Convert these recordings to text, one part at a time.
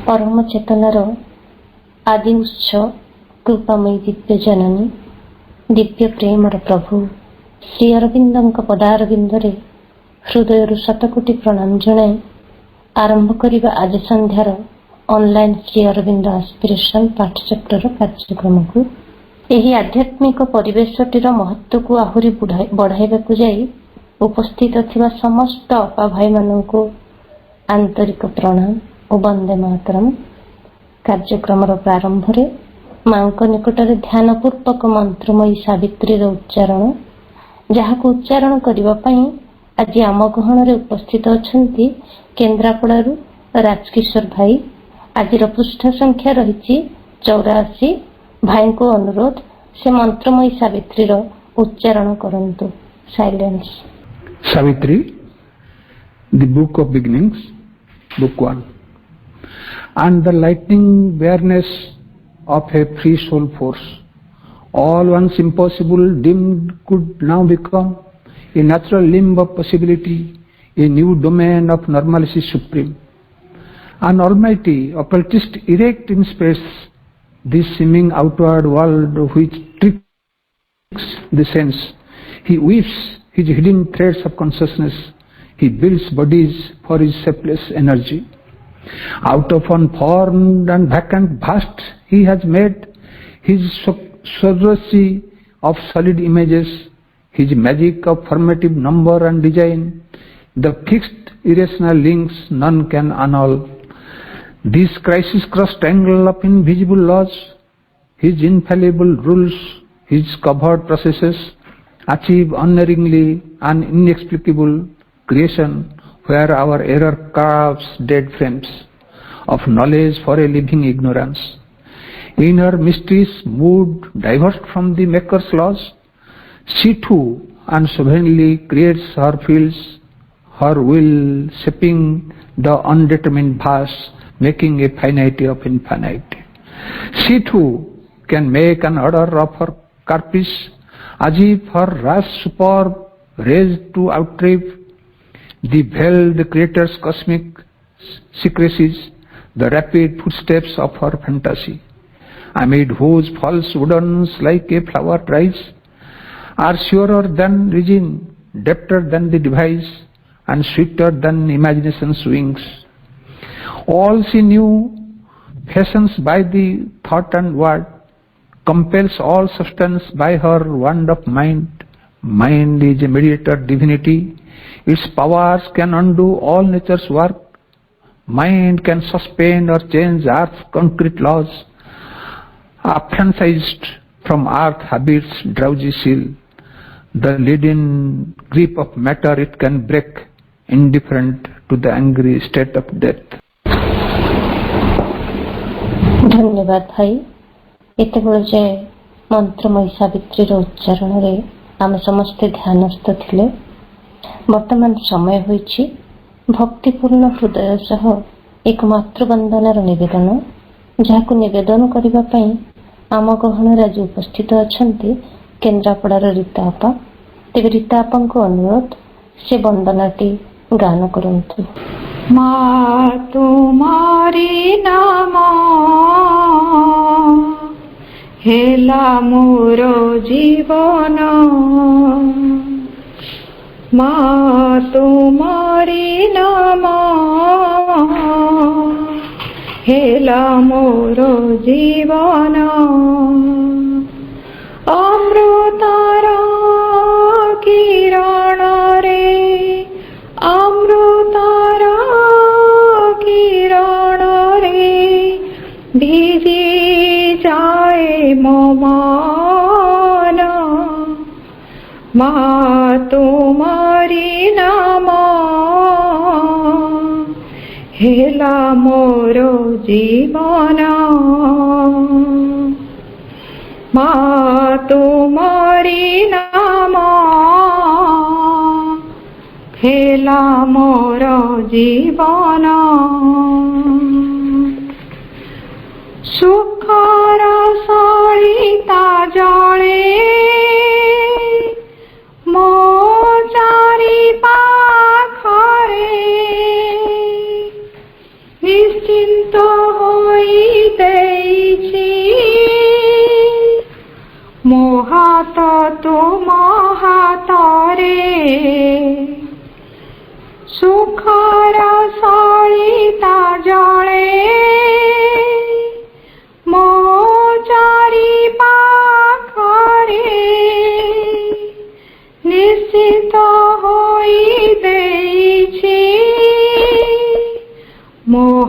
परम चेतनार आदि उत्स कृपामयी दिव्य जननी दिव्य प्रेमर प्रभु श्री अरविंदों पदारविंदरे हृदय शतकोटी प्रणाम जनाई आरंभ करिबा आज संध्यार ऑनलाइन श्री अरविंद एस्पिरेशन पाठचक्र कार्यक्रम को यही आध्यात्मिक परिवेशटीर महत्व को आहुरी बढ़ाइबाकु जाई उपस्थित थिबा समस्त अपा भाई माननकु आंतरिक प्रणाम और वंदे मातरम। कार्यक्रम प्रारंभ रे मां निकटरे ध्यान पूर्वक मंत्रमयी सावित्री उच्चारण जहाँ को उच्चारण करने आज आम गहन रे उपस्थित अछंती केन्द्रापड़ारू राजकिशोर भाई। आज पृष्ठ संख्या रही 84। भाई को अनुरोध से मंत्रमयी सावित्री उच्चारण करंतु। Silence. Savitri, the book of beginnings, book 1. And the lightning bareness of a free soul force, all once impossible dimmed could now become a natural limb of possibility, a new domain of normalcy supreme. An almighty occultist erect in space, this seeming outward world which tricks the sense. He weaves his hidden threads of consciousness. He builds bodies for his shapeless energy. Out of unformed and vacant vast, he has made his sorcery of solid images, his magic of formative number and design, the fixed irrational links none can annul. This crisis-crossed tangle of invisible laws, his infallible rules, his covered processes, achieve unerringly an inexplicable creation where our error carves dead frames of knowledge for a living ignorance. In her mysterious mood diverse from the Maker's laws, she too unsovereignly creates her fields, her will shaping the undetermined vast, making a finite of infinite. She too can make an order of her caprice, as if her rash superb raised to outstrip the veiled Creator's cosmic secrecies, the rapid footsteps of her fantasy, amid whose false woodens like a flower rise, are surer than reason, depther than the device, and sweeter than imagination's wings. All she knew, fashions by the thought and word, compels all substance by her wand of mind. Mind is a mediator divinity. Its powers can undo all nature's work. Mind can suspend or change earth's concrete laws. Affranchised from earth habits drowsy seal, the leaden grip of matter it can break, indifferent to the angry state of death. धन्यवाद भाई। एत जे मंत्रमयी सावित्री उच्चारण रे आम समस्ते ध्यानस्थ थिले। वर्तमान समय होइछि भक्तिपूर्ण हृदय सह एक मातृवंदनार निवेदन, जहाकु निवेदन करिबा पई आम गहन राज उपस्थित अछंती केन्द्रापड़ार रीता आपा। तेबे रीता आपांको अनुरोध से वंदनाटी गान करंतु। माँ तुम्हारी नाम हेला मोरो जीवन, माँ तुम्हारी नाम हेला मोरो जीवन, अमृतार किरण रे अमृतार किरण रे भिजी जाए मन, माँ तुम्हारी नाम हेला मोरो जीवन, माँ तुम्हारी नाम हेला मोरो जीवन, सुखर सरिता जळे मो चारि पाख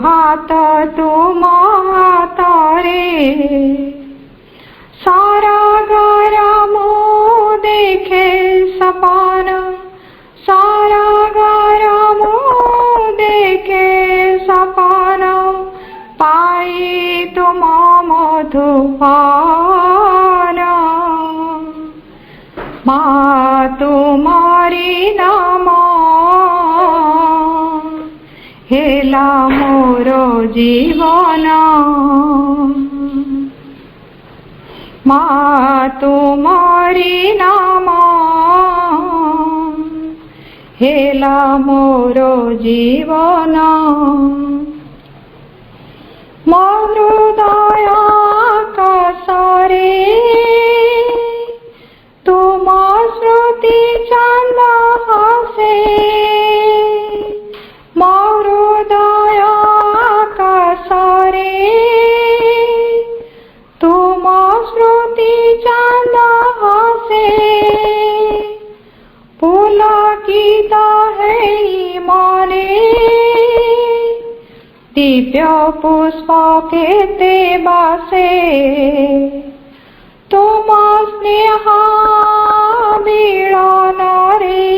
हाथ तुम हातरे सारा गरम देखे सपन सारा गरम देखे सपन पाई तुम मधुपान माँ तुम्हारी नाम हेला मोर जीवन माँ तुम्हारी नाम हेला मोर जीवन मोर हृदय आकाशरे तुम श्रुति चंद हसे मोर हृदय आकाशरे तुम श्रुति चंद हसे पुलकित है मने दिव्य पुष्प केते बासे तुम स्नेह मिलन रे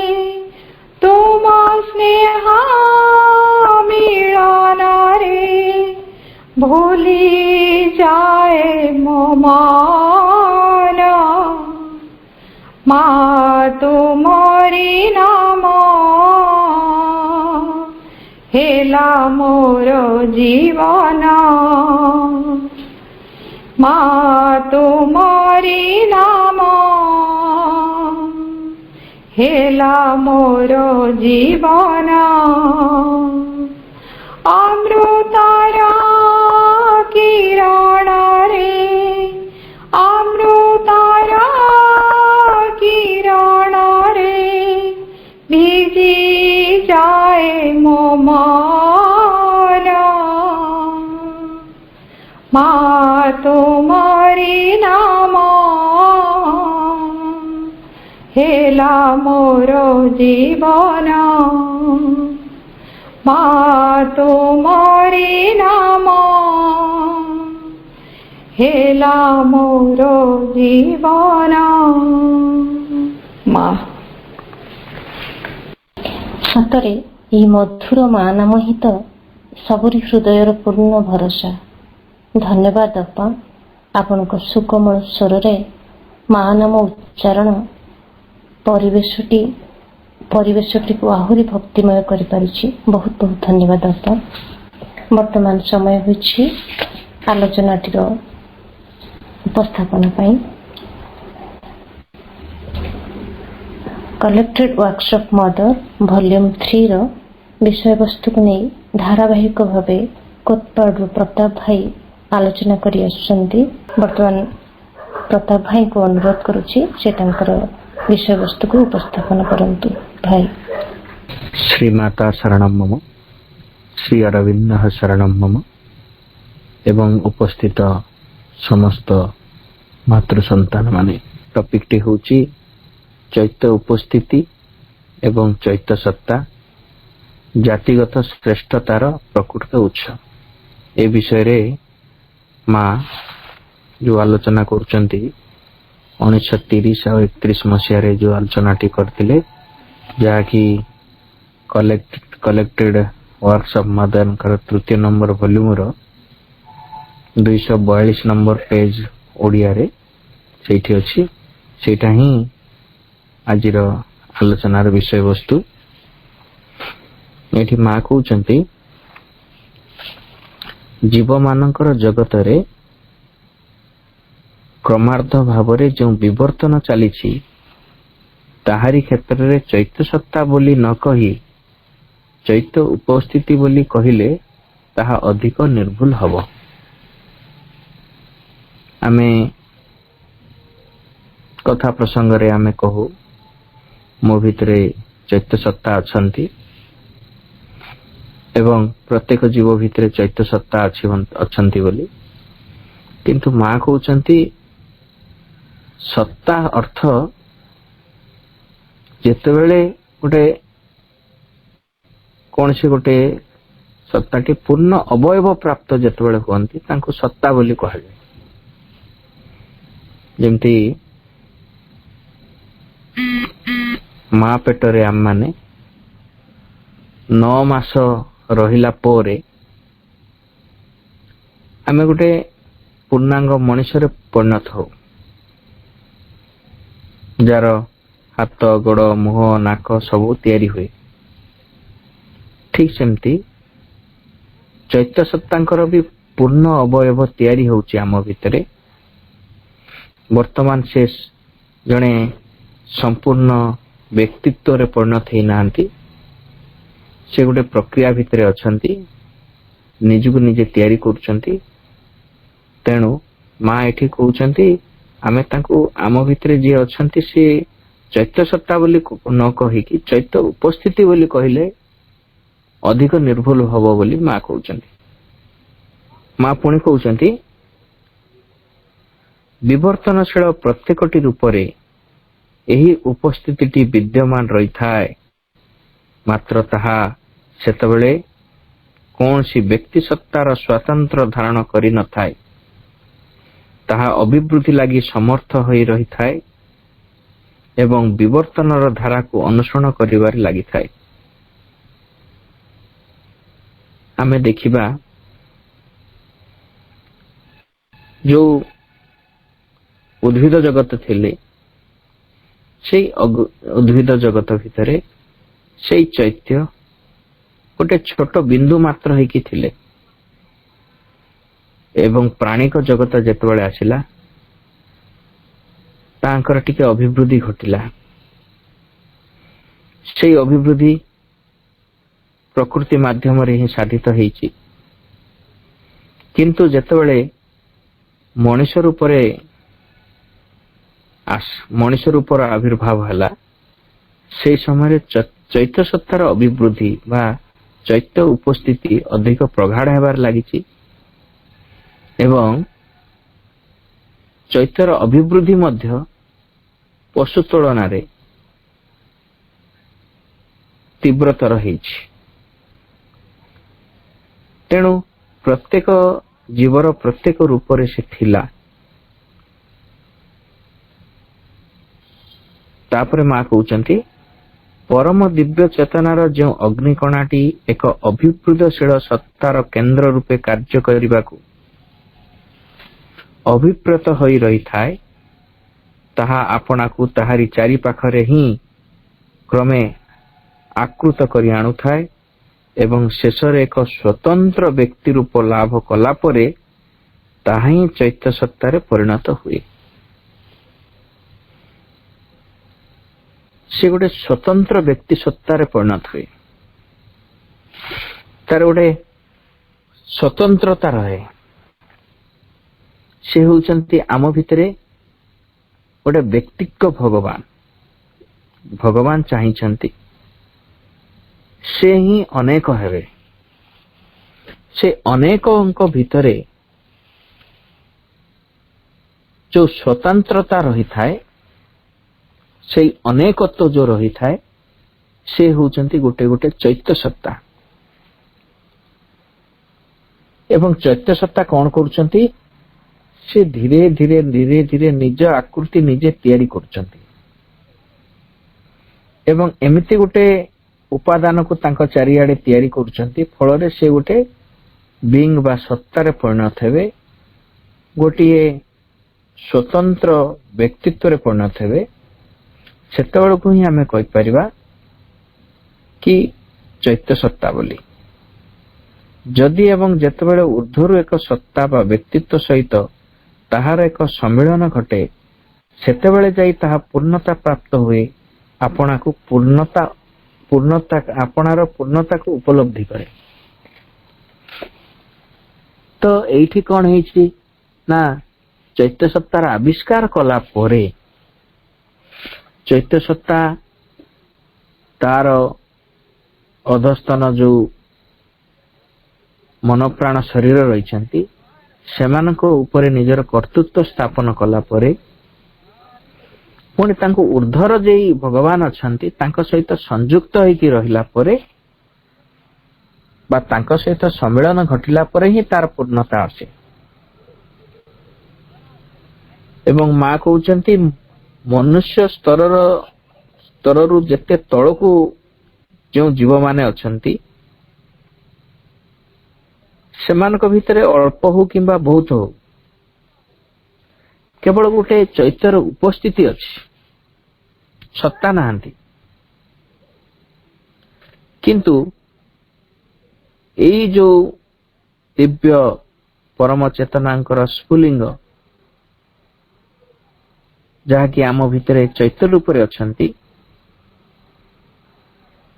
तुम स्नेह मिलन रे भूली जाए मोमान माँ तुम्हारी नाम हेला मोर जीवन माँ तुम्हारी नाम हेला मोर जीवन अमृतर किरण रे अमृतर किरण रे भिजी जाए मोमान माँ तुम्हारी नाम हेला मोर जीवन माँ तुम्हारी नाम हेला मोर जीवन माँ ସତରେ ଏହି ମଧୁର ମା ନାମ ହିଁ ତ ସବୁରି ହୃଦୟର ପୂର୍ଣ୍ଣ ଭରସା। ଧନ୍ୟବାଦ ଅପା, ଆପଣଙ୍କ ସୁକୋମଳ ସ୍ୱରରେ ମା ନାମ ଉଚ୍ଚାରଣ ପରିବେଶଟିକୁ ଆହୁରି ଭକ୍ତିମୟ କରିପାରିଛି। ବହୁତ ବହୁତ ଧନ୍ୟବାଦ ଅପା। ବର୍ତ୍ତମାନ ସମୟ ହୋଇଛି ଆଲୋଚନାଟିର ଉପସ୍ଥାପନ ପାଇଁ। କଲେକ୍ଟେଡ୍ ୱାର୍କସପ୍ ମଦର ଭଲ୍ୟୁମ୍ 3ର ବିଷୟବସ୍ତୁକୁ ନେଇ ଧାରାବାହିକ ଭାବେ କୋତପାଡ଼ରୁ ପ୍ରତାପ ଭାଇ ଆଲୋଚନା କରି ଆସୁଛନ୍ତି। ବର୍ତ୍ତମାନ ପ୍ରତାପ ଭାଇଙ୍କୁ ଅନୁରୋଧ କରୁଛି ସେ ତାଙ୍କର ବିଷୟବସ୍ତୁକୁ ଉପସ୍ଥାପନ କରନ୍ତୁ। ଭାଇ। ଶ୍ରୀମାତା ଶରଣମ୍ ମମ, ଶ୍ରୀ ଅରବିନ୍ଦ ଶରଣମ୍ ମମ ଏବଂ ଉପସ୍ଥିତ ସମସ୍ତ ମାତୃ ସନ୍ତାନ ମାନେ। ଟପିକଟି ହେଉଛି ଚୈତ୍ୟ ଉପସ୍ଥିତି ଏବଂ ଚୈତ୍ୟ ସତ୍ତା, ଜାତିଗତ ଶ୍ରେଷ୍ଠତାର ପ୍ରକୃତ ଉତ୍ସ। ଏ ବିଷୟରେ ମା ଯେଉଁ ଆଲୋଚନା କରୁଛନ୍ତି 1930 ଆଉ 31 ମସିହାରେ ଯେଉଁ ଆଲୋଚନାଟି କରିଥିଲେ, ଯାହାକି କଲେକ୍ଟେଡ୍ ୱାର୍କସ ଅଫ୍ ମଦରଙ୍କର 3ୟ ନମ୍ବର ଭଲ୍ୟୁମର 242 ନମ୍ବର ପେଜ ଓଡ଼ିଆରେ ସେଇଠି ଅଛି। ସେଇଟା ହିଁ ଆଜିର ଆଲୋଚନାର ବିଷୟବସ୍ତୁ। ଏଠି ମା କହୁଛନ୍ତି ଜୀବମାନଙ୍କର ଜଗତରେ କ୍ରମାର୍ଦ୍ଧ ଭାବରେ ଯେଉଁ ବିବର୍ତ୍ତନ ଚାଲିଛି ତାହାରି କ୍ଷେତ୍ରରେ ଚୈତ୍ୟ ସତ୍ତା ବୋଲି ନ କହି ଚୈତ୍ୟ ଉପସ୍ଥିତି ବୋଲି କହିଲେ ତାହା ଅଧିକ ନିର୍ଭୁଲ ହେବ। ଆମେ କଥା ପ୍ରସଙ୍ଗରେ ଆମେ କହୁ ମୋ ଭିତରେ ଚୈତ୍ୟ ସତ୍ତା ଅଛନ୍ତି ଏବଂ ପ୍ରତ୍ୟେକ ଜୀବ ଭିତରେ ଚୈତ୍ୟ ସତ୍ତା ଅଛନ୍ତି ବୋଲି, କିନ୍ତୁ ମା କହୁଛନ୍ତି ସତ୍ତା ଅର୍ଥ ଯେତେବେଳେ କୌଣସି ଗୋଟେ ସତ୍ତାଟି ପୂର୍ଣ୍ଣ ଅବୟବ ପ୍ରାପ୍ତ ଯେତେବେଳେ ହୁଅନ୍ତି ତାଙ୍କୁ ସତ୍ତା ବୋଲି କୁହାଯାଏ। ଯେମିତି ମା ପେଟରେ ଆମମାନେ 9 ମାସ ରହିଲା ପରେ ଆମେ ଗୋଟେ ପୂର୍ଣ୍ଣାଙ୍ଗ ମଣିଷରେ ପରିଣତ ହଉ, ଯାର ହାତ ଗୋଡ଼ ମୁହଁ ନାକ ସବୁ ତିଆରି ହୁଏ। ଠିକ ସେମିତି ଚୈତ୍ୟ ସତ୍ତାଙ୍କର ବି ପୂର୍ଣ୍ଣ ଅବୟବ ତିଆରି ହଉଛି ଆମ ଭିତରେ। ବର୍ତ୍ତମାନ ସେ ଜଣେ ସମ୍ପୂର୍ଣ୍ଣ ବ୍ୟକ୍ତିତ୍ୱରେ ପରିଣତ ହେଇନାହାନ୍ତି, ସେ ଗୋଟେ ପ୍ରକ୍ରିୟା ଭିତରେ ଅଛନ୍ତି, ନିଜକୁ ନିଜେ ତିଆରି କରୁଛନ୍ତି। ତେଣୁ ମା ଏଠି କହୁଛନ୍ତି ଆମେ ତାଙ୍କୁ ଆମ ଭିତରେ ଯିଏ ଅଛନ୍ତି ସେ ଚୈତ୍ୟ ସତ୍ତା ବୋଲି ନ କହିକି ଚୈତ୍ୟ ଉପସ୍ଥିତି ବୋଲି କହିଲେ ଅଧିକ ନିର୍ଭୁଲ ହବ ବୋଲି ମା କହୁଛନ୍ତି। ମା ପୁଣି କହୁଛନ୍ତି ବିବର୍ତ୍ତନଶୀଳ ପ୍ରତ୍ୟେକଟି ରୂପରେ ଏହି ଉପସ୍ଥିତିଟି ବିଦ୍ୟମାନ ରହିଥାଏ, ମାତ୍ର ତାହା ସେତେବେଳେ କୌଣସି ବ୍ୟକ୍ତି ସତ୍ତାର ସ୍ୱାତନ୍ତ୍ର ଧାରଣ କରିନଥାଏ। ତାହା ଅଭିବୃଦ୍ଧି ଲାଗି ସମର୍ଥ ହୋଇ ରହିଥାଏ ଏବଂ ବିବର୍ତ୍ତନର ଧାରାକୁ ଅନୁସରଣ କରିବାରେ ଲାଗିଥାଏ। ଆମେ ଦେଖିବା ଯୋଉ ଉଦ୍ଭିଦ ଜଗତ ଥିଲେ ସେଇ ଉଦ୍ଭିଦ ଜଗତ ଭିତରେ ସେଇ ଚୈତ୍ୟ ଗୋଟେ ଛୋଟ ବିନ୍ଦୁ ମାତ୍ର ହେଇକି ଥିଲେ ଏବଂ ପ୍ରାଣିକ ଜଗତ ଯେତେବେଳେ ଆସିଲା ତାଙ୍କର ଟିକେ ଅଭିବୃଦ୍ଧି ଘଟିଲା। ସେଇ ଅଭିବୃଦ୍ଧି ପ୍ରକୃତି ମାଧ୍ୟମରେ ହିଁ ସାଧିତ ହେଇଛି, କିନ୍ତୁ ଯେତେବେଳେ ମଣିଷ ରୂପର ଆବିର୍ଭାବ ହେଲା ସେହି ସମୟରେ ଚୈତ୍ୟ ସତ୍ତାର ଅଭିବୃଦ୍ଧି ବା ଚୈତ୍ୟ ଉପସ୍ଥିତି ଅଧିକ ପ୍ରଗାଢ଼ ହେବାରେ ଲାଗିଛି ଏବଂ ଚୈତ୍ୟର ଅଭିବୃଦ୍ଧି ମଧ୍ୟ ପଶୁ ତୁଳନାରେ ତୀବ୍ରତର ହେଇଛି। ତେଣୁ ପ୍ରତ୍ୟେକ ଜୀବର ପ୍ରତ୍ୟେକ ରୂପରେ ସେ ଥିଲା। ତାପରେ ମା କହୁଛନ୍ତି ପରମ ଦିବ୍ୟ ଚେତନାର ଯେଉଁ ଅଗ୍ନିକଣାଟି ଏକ ଅଭିବୃଦ୍ଧଶୀଳ ସତ୍ତାର କେନ୍ଦ୍ର ରୂପେ କାର୍ଯ୍ୟ କରିବାକୁ ଅଭିପ୍ରେତ ହୋଇ ରହିଥାଏ, ତାହା ଆପଣାକୁ ତାହାରି ଚାରି ପାଖରେ ହିଁ କ୍ରମେ ଆକୃତ କରି ଆଣୁଥାଏ ଏବଂ ଶେଷରେ ଏକ ସ୍ୱତନ୍ତ୍ର ବ୍ୟକ୍ତି ରୂପ ଲାଭ କଲା ପରେ ତାହା ହିଁ ଚୈତ୍ୟ ସତ୍ତାରେ ପରିଣତ ହୁଏ। ସେ ଗୋଟେ ସ୍ୱତନ୍ତ୍ର ବ୍ୟକ୍ତି ସତ୍ତାରେ ପରିଣତ ହୁଏ, ତାର ଗୋଟେ ସ୍ୱତନ୍ତ୍ରତା ରହେ। ସେ ହେଉଛନ୍ତି ଆମ ଭିତରେ ଗୋଟେ ବ୍ୟକ୍ତିତ୍ୱ ଭଗବାନ ଚାହିଁଛନ୍ତି ସେ ହିଁ ଅନେକ ହେବେ। ସେ ଅନେକଙ୍କ ଭିତରେ ଯୋଉ ସ୍ୱତନ୍ତ୍ରତା ରହିଥାଏ, ସେଇ ଅନେକତ୍ୱ ଯୋଉ ରହିଥାଏ, ସେ ହେଉଛନ୍ତି ଗୋଟେ ଗୋଟେ ଚୈତ୍ୟ ସତ୍ତା। ଏବଂ ଚୈତ୍ୟ ସତ୍ତା କଣ କରୁଛନ୍ତି? ସେ ଧୀରେ ଧୀରେ ନିଜ ଆକୃତି ନିଜେ ତିଆରି କରୁଛନ୍ତି ଏବଂ ଏମିତି ଗୋଟେ ଉପାଦାନକୁ ତାଙ୍କ ଚାରିଆଡେ ତିଆରି କରୁଛନ୍ତି, ଫଳରେ ସେ ଗୋଟେ ବିଙ୍ଗ ବା ସତ୍ତାରେ ପରିଣତ ହେବେ, ଗୋଟିଏ ସ୍ୱତନ୍ତ୍ର ବ୍ୟକ୍ତିତ୍ୱରେ ପରିଣତ ହେବେ। ସେତେବେଳକୁ ହିଁ ଆମେ କହିପାରିବା କି ଚୈତ୍ୟ ସତ୍ତା ବୋଲି। ଯଦି ଏବଂ ଯେତେବେଳେ ଊର୍ଦ୍ଧ୍ୱରୁ ଏକ ସତ୍ତା ବା ବ୍ୟକ୍ତିତ୍ୱ ସହିତ ତାହାର ଏକ ସମ୍ମିଳନ ଘଟେ, ସେତେବେଳେ ଯାଇ ତାହା ପୂର୍ଣ୍ଣତା ପ୍ରାପ୍ତ ହୁଏ, ଆପଣାର ପୂର୍ଣ୍ଣତାକୁ ଉପଲବ୍ଧି କରେ। ତ ଏଇଠି କଣ ହେଇଛି ନା ଚୈତ୍ୟ ସତ୍ତାର ଆବିଷ୍କାର କଲା ପରେ ଚୈତ୍ୟ ସତ୍ତା ତାର ଅଧସ୍ତନ ଯୋଉ ମନପ୍ରାଣ ଶରୀର ରହିଛନ୍ତି ସେମାନଙ୍କ ଉପରେ ନିଜର କର୍ତ୍ତୃତ୍ୱ ସ୍ଥାପନ କଲା ପରେ ପୁଣି ତାଙ୍କୁ ଊର୍ଦ୍ଧ୍ୱର ଯେଇ ଭଗବାନ ଅଛନ୍ତି ତାଙ୍କ ସହିତ ସଂଯୁକ୍ତ ହେଇକି ରହିଲା ପରେ ବା ତାଙ୍କ ସହିତ ସମ୍ମିଳନ ଘଟିଲା ପରେ ହିଁ ତାର ପୂର୍ଣ୍ଣତା ଆସେ। ଏବଂ ମା କହୁଛନ୍ତି ମନୁଷ୍ୟ ସ୍ତରରୁ ଯେତେ ତଳକୁ ଯେଉଁ ଜୀବମାନେ ଅଛନ୍ତି ସେମାନଙ୍କ ଭିତରେ ଅଳ୍ପ ହଉ କିମ୍ବା ବହୁତ ହଉ କେବଳ ଗୋଟେ ଚୈତ୍ୟର ଉପସ୍ଥିତି ଅଛି, ସତ୍ତା ନାହାନ୍ତି। କିନ୍ତୁ ଏଇ ଯୋଉ ଦିବ୍ୟ ପରମ ଚେତନାଙ୍କର ସ୍ଫୁଲିଙ୍ଗ ଯାହାକି ଆମ ଭିତରେ ଚୈତ୍ୟ ରୂପରେ ଅଛନ୍ତି,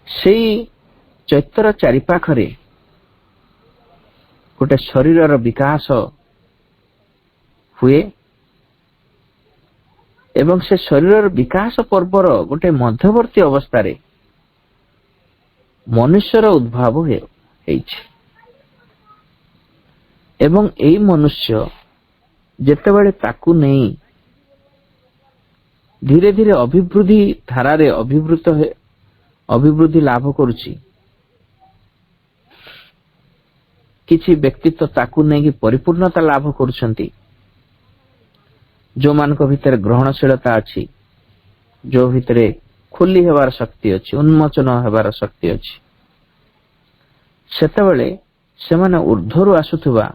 ସେଇ ଚୈତ୍ୟର ଚାରିପାଖରେ ଗୋଟେ ଶରୀରର ବିକାଶ ହୁଏ ଏବଂ ସେ ଶରୀରର ବିକାଶ ପର୍ବର ଗୋଟେ ମଧ୍ୟବର୍ତ୍ତୀ ଅବସ୍ଥାରେ ମନୁଷ୍ୟର ଉଦ୍ଭାବ ହେଇଛି। ଏବଂ ଏଇ ମନୁଷ୍ୟ ଯେତେବେଳେ ତାକୁ ନେଇ ଧୀରେ ଧୀରେ ଅଭିବୃଦ୍ଧି ଧାରାରେ ଅଭିବୃଦ୍ଧି ଲାଭ କରୁଛି, କିଛି ବ୍ୟକ୍ତିତ୍ୱ ତାକୁ ନେଇକି ପରିପୂର୍ଣ୍ଣତା ଲାଭ କରୁଛନ୍ତି, ଯୋଉମାନଙ୍କ ଭିତରେ ଗ୍ରହଣଶୀଳତା ଅଛି, ଯୋଉ ଭିତରେ ଖୋଲି ହେବାର ଶକ୍ତି ଅଛି, ଉନ୍ମୋଚନ ହେବାର ଶକ୍ତି ଅଛି, ସେତେବେଳେ ସେମାନେ ଊର୍ଦ୍ଧ୍ୱରୁ ଆସୁଥିବା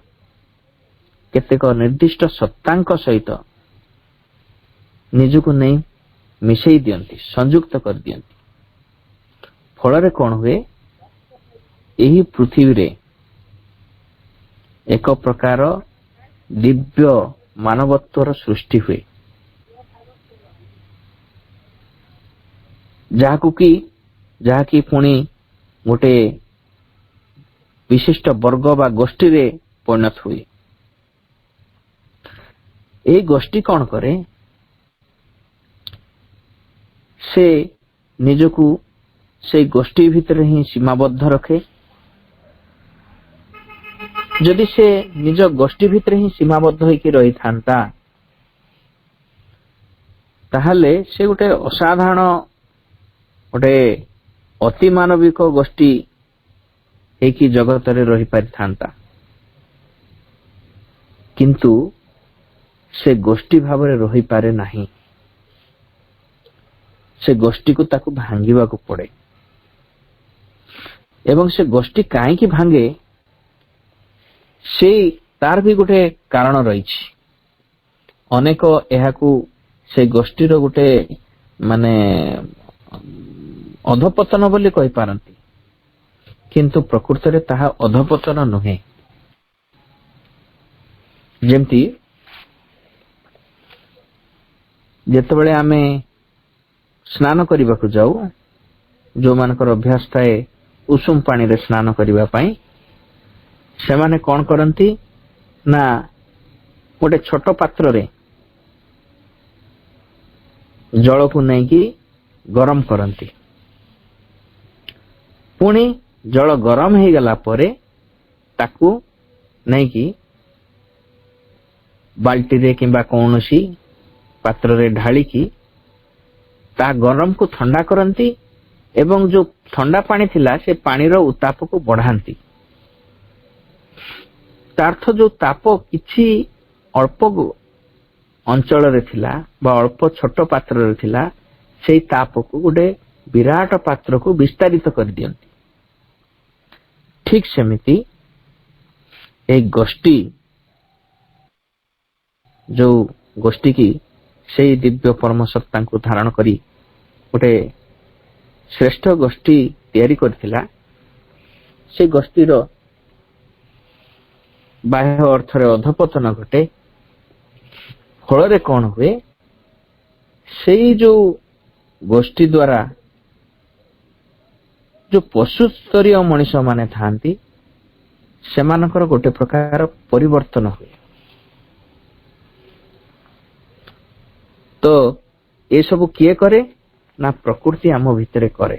କେତେକ ନିର୍ଦ୍ଦିଷ୍ଟ ସତ୍ତାଙ୍କ ସହିତ ନିଜକୁ ନେଇ ମିଶେଇ ଦିଅନ୍ତି, ସଂଯୁକ୍ତ କରିଦିଅନ୍ତି। ଫଳରେ କଣ ହୁଏ, ଏହି ପୃଥିବୀରେ ଏକ ପ୍ରକାର ଦିବ୍ୟ ମାନବତ୍ୱର ସୃଷ୍ଟି ହୁଏ, ଯାହାକି ପୁଣି ଗୋଟେ ବିଶିଷ୍ଟ ବର୍ଗ ବା ଗୋଷ୍ଠୀରେ ପରିଣତ ହୁଏ। এই ଗୋଷ୍ଠୀ କଣ କରେ, ସେ ନିଜକୁ ସେଇ ଗୋଷ୍ଠୀ ଭିତରେ ହିଁ ସୀମାବଦ୍ଧ ରଖେ। ଯଦି ସେ ନିଜ ଗୋଷ୍ଠୀ ଭିତରେ ହିଁ ସୀମାବଦ୍ଧ ହେଇକି ରହିଥାନ୍ତା, ତାହେଲେ ସେ ଗୋଟେ ଅସାଧାରଣ ଗୋଟେ ଅତିମାନବିକ ଗୋଷ୍ଠୀ ହେଇକି ଜଗତରେ ରହିପାରିଥାନ୍ତା। କିନ୍ତୁ ସେ ଗୋଷ୍ଠୀ ଭାବରେ ରହିପାରେ ନାହିଁ। ସେ ଗୋଷ୍ଠୀକୁ ତାକୁ ଭାଙ୍ଗିବାକୁ ପଡେ। ଏବଂ ସେ ଗୋଷ୍ଠୀ କାହିଁକି ଭାଙ୍ଗେ, ତାର ବି ଗୋଟେ କାରଣ ରହିଛି। ଅନେକ ଏହାକୁ ସେ ଗୋଷ୍ଠୀର ଗୋଟେ ଅଧପତନ ବୋଲି କହିପାରନ୍ତି, କିନ୍ତୁ ପ୍ରକୃତରେ ତାହା ଅଧପତନ ନୁହେଁ। ଯେମିତି ଯେତେବେଳେ ଆମେ ସ୍ନାନ କରିବାକୁ ଯାଉ, ଯୋଉମାନଙ୍କର ଅଭ୍ୟାସ ଥାଏ ଉଷୁମ ପାଣିରେ ସ୍ନାନ କରିବା ପାଇଁ, ସେମାନେ କଣ କରନ୍ତି ନା ଗୋଟେ ଛୋଟ ପାତ୍ରରେ ଜଳକୁ ନେଇକି ଗରମ କରନ୍ତି। ପୁଣି ଜଳ ଗରମ ହେଇଗଲା ପରେ ତାକୁ ନେଇକି ବାଲ୍ଟିରେ କିମ୍ବା କୌଣସି ପାତ୍ରରେ ଢାଳିକି ତା ଗରମକୁ ଥଣ୍ଡା କରନ୍ତି ଏବଂ ଯୋଉ ଥଣ୍ଡା ପାଣି ଥିଲା ସେ ପାଣିର ଉତ୍ତାପକୁ ବଢାନ୍ତି। ତା ଅର୍ଥ ଯୋଉ ତାପ କିଛି ଅଳ୍ପ ଅଞ୍ଚଳରେ ଥିଲା ବା ଅଳ୍ପ ଛୋଟ ପାତ୍ରରେ ଥିଲା, ସେଇ ତାପକୁ ଗୋଟେ ବିରାଟ ପାତ୍ରକୁ ବିସ୍ତାରିତ କରିଦିଅନ୍ତି। ଠିକ ସେମିତି এই ଗୋଷ୍ଠୀ, ଯୋଉ ଗୋଷ୍ଠୀ କି ସେଇ ଦିବ୍ୟ ପରମ ସତ୍ତାଙ୍କୁ ଧାରଣ କରି ଗୋଟେ ଶ୍ରେଷ୍ଠ ଗୋଷ୍ଠୀ ତିଆରି କରିଥିଲା, ସେ ଗୋଷ୍ଠୀର ବାହ୍ୟ ଅର୍ଥରେ ଅଧପତନ ଘଟେ। ଫଳରେ କଣ ହୁଏ, ସେଇ ଯୋଉ ଗୋଷ୍ଠୀ ଦ୍ୱାରା ଯୋଉ ପଶୁ ସ୍ତରୀୟ ମଣିଷ ମାନେ ଥାଆନ୍ତି, ସେମାନଙ୍କର ଗୋଟେ ପ୍ରକାର ପରିବର୍ତ୍ତନ ହୁଏ। ତ ଏସବୁ କିଏ କରେ ନା ପ୍ରକୃତି ଆମ ଭିତରେ କରେ।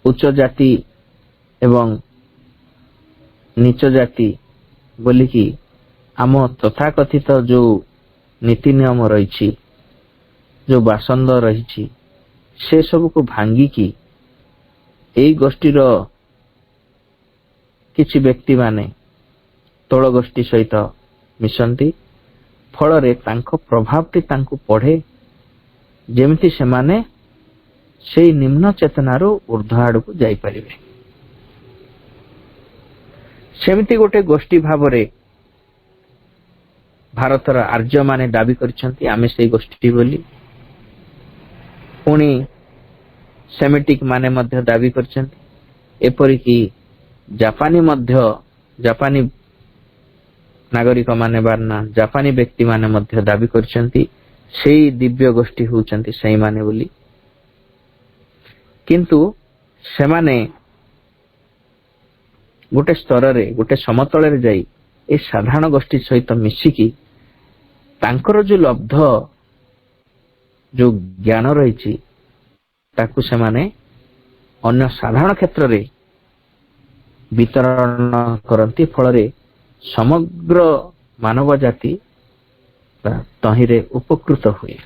ଉଚ୍ଚ ଜାତି ଏବଂ ନିଚ ଜାତି ବୋଲିକି ଆମ ତଥାକଥିତ ଯୋଉ ନୀତି ନିୟମ ରହିଛି, ଯୋଉ ବାସନ୍ଦ ରହିଛି, ସେ ସବୁକୁ ଭାଙ୍ଗିକି ଏଇ ଗୋଷ୍ଠୀର କିଛି ବ୍ୟକ୍ତିମାନେ ତୋଳ ଗୋଷ୍ଠୀ ସହିତ ମିଶନ୍ତି, ଫଳରେ ତାଙ୍କ ପ୍ରଭାବଟି ତାଙ୍କୁ ପଢେ, ଯେମିତି ସେମାନେ ସେଇ ନିମ୍ନ ଚେତନାରୁ ଉର୍ଦ୍ଧ୍ୱ ଆଡକୁ ଯାଇପାରିବେ। ସେମିତି ଗୋଟେ ଗୋଷ୍ଠୀ ଭାବରେ ଭାରତର ଆର୍ଯ୍ୟମାନେ ଦାବି କରିଛନ୍ତି ଆମେ ସେଇ ଗୋଷ୍ଠୀ ବୋଲି। ପୁଣି ସେମିଟିକ ମାନେ ମଧ୍ୟ ଦାବି କରିଛନ୍ତି, ଏପରିକି ଜାପାନୀ ନାଗରିକ ମାନେ ବା ଜାପାନୀ ବ୍ୟକ୍ତି ମାନେ ମଧ୍ୟ ଦାବି କରିଛନ୍ତି ସେଇ ଦିବ୍ୟ ଗୋଷ୍ଠୀ ହେଉଛନ୍ତି ସେଇମାନେ ବୋଲି। କିନ୍ତୁ ସେମାନେ ଗୋଟେ ସ୍ତରରେ, ଗୋଟେ ସମତଳରେ ଯାଇ ଏ ସାଧାରଣ ଗୋଷ୍ଠୀ ସହିତ ମିଶିକି ତାଙ୍କର ଯୋଉ ଲବ୍ଧ ଯୋଉ ଜ୍ଞାନ ରହିଛି ତାକୁ ସେମାନେ ଅନ୍ୟ ସାଧାରଣ କ୍ଷେତ୍ରରେ ବିତରଣ କରନ୍ତି, ଫଳରେ ସମଗ୍ର ମାନବ ଜାତି ତହିଁରେ ଉପକୃତ ହୁଏ।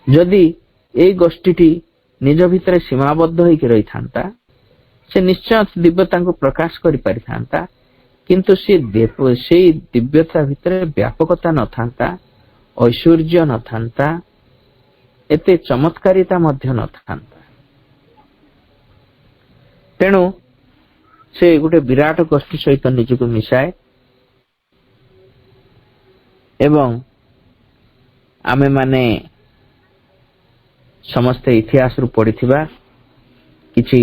ଯଦି ଏଇ ଗୋଷ୍ଠୀଟି ନିଜ ଭିତରେ ସୀମାବଦ୍ଧ ହେଇକି ରହିଥାନ୍ତା, ସେ ନିଶ୍ଚୟ ଦିବ୍ୟତାଙ୍କୁ ପ୍ରକାଶ କରିପାରିଥାନ୍ତା, କିନ୍ତୁ ସେଇ ଦିବ୍ୟତା ଭିତରେ ବ୍ୟାପକତା ନଥାନ୍ତା, ଐଶ୍ୱର୍ଯ୍ୟ ନଥାନ୍ତା, ଏତେ ଚମତ୍କାରିତା ମଧ୍ୟ ନଥାନ୍ତା। ତେଣୁ ସେ ଗୋଟେ ବିରାଟ ଗୋଷ୍ଠୀ ସହିତ ନିଜକୁ ମିଶାଏ ଏବଂ ଆମେମାନେ ସମସ୍ତେ ଇତିହାସରୁ ପଢିଥିବା କିଛି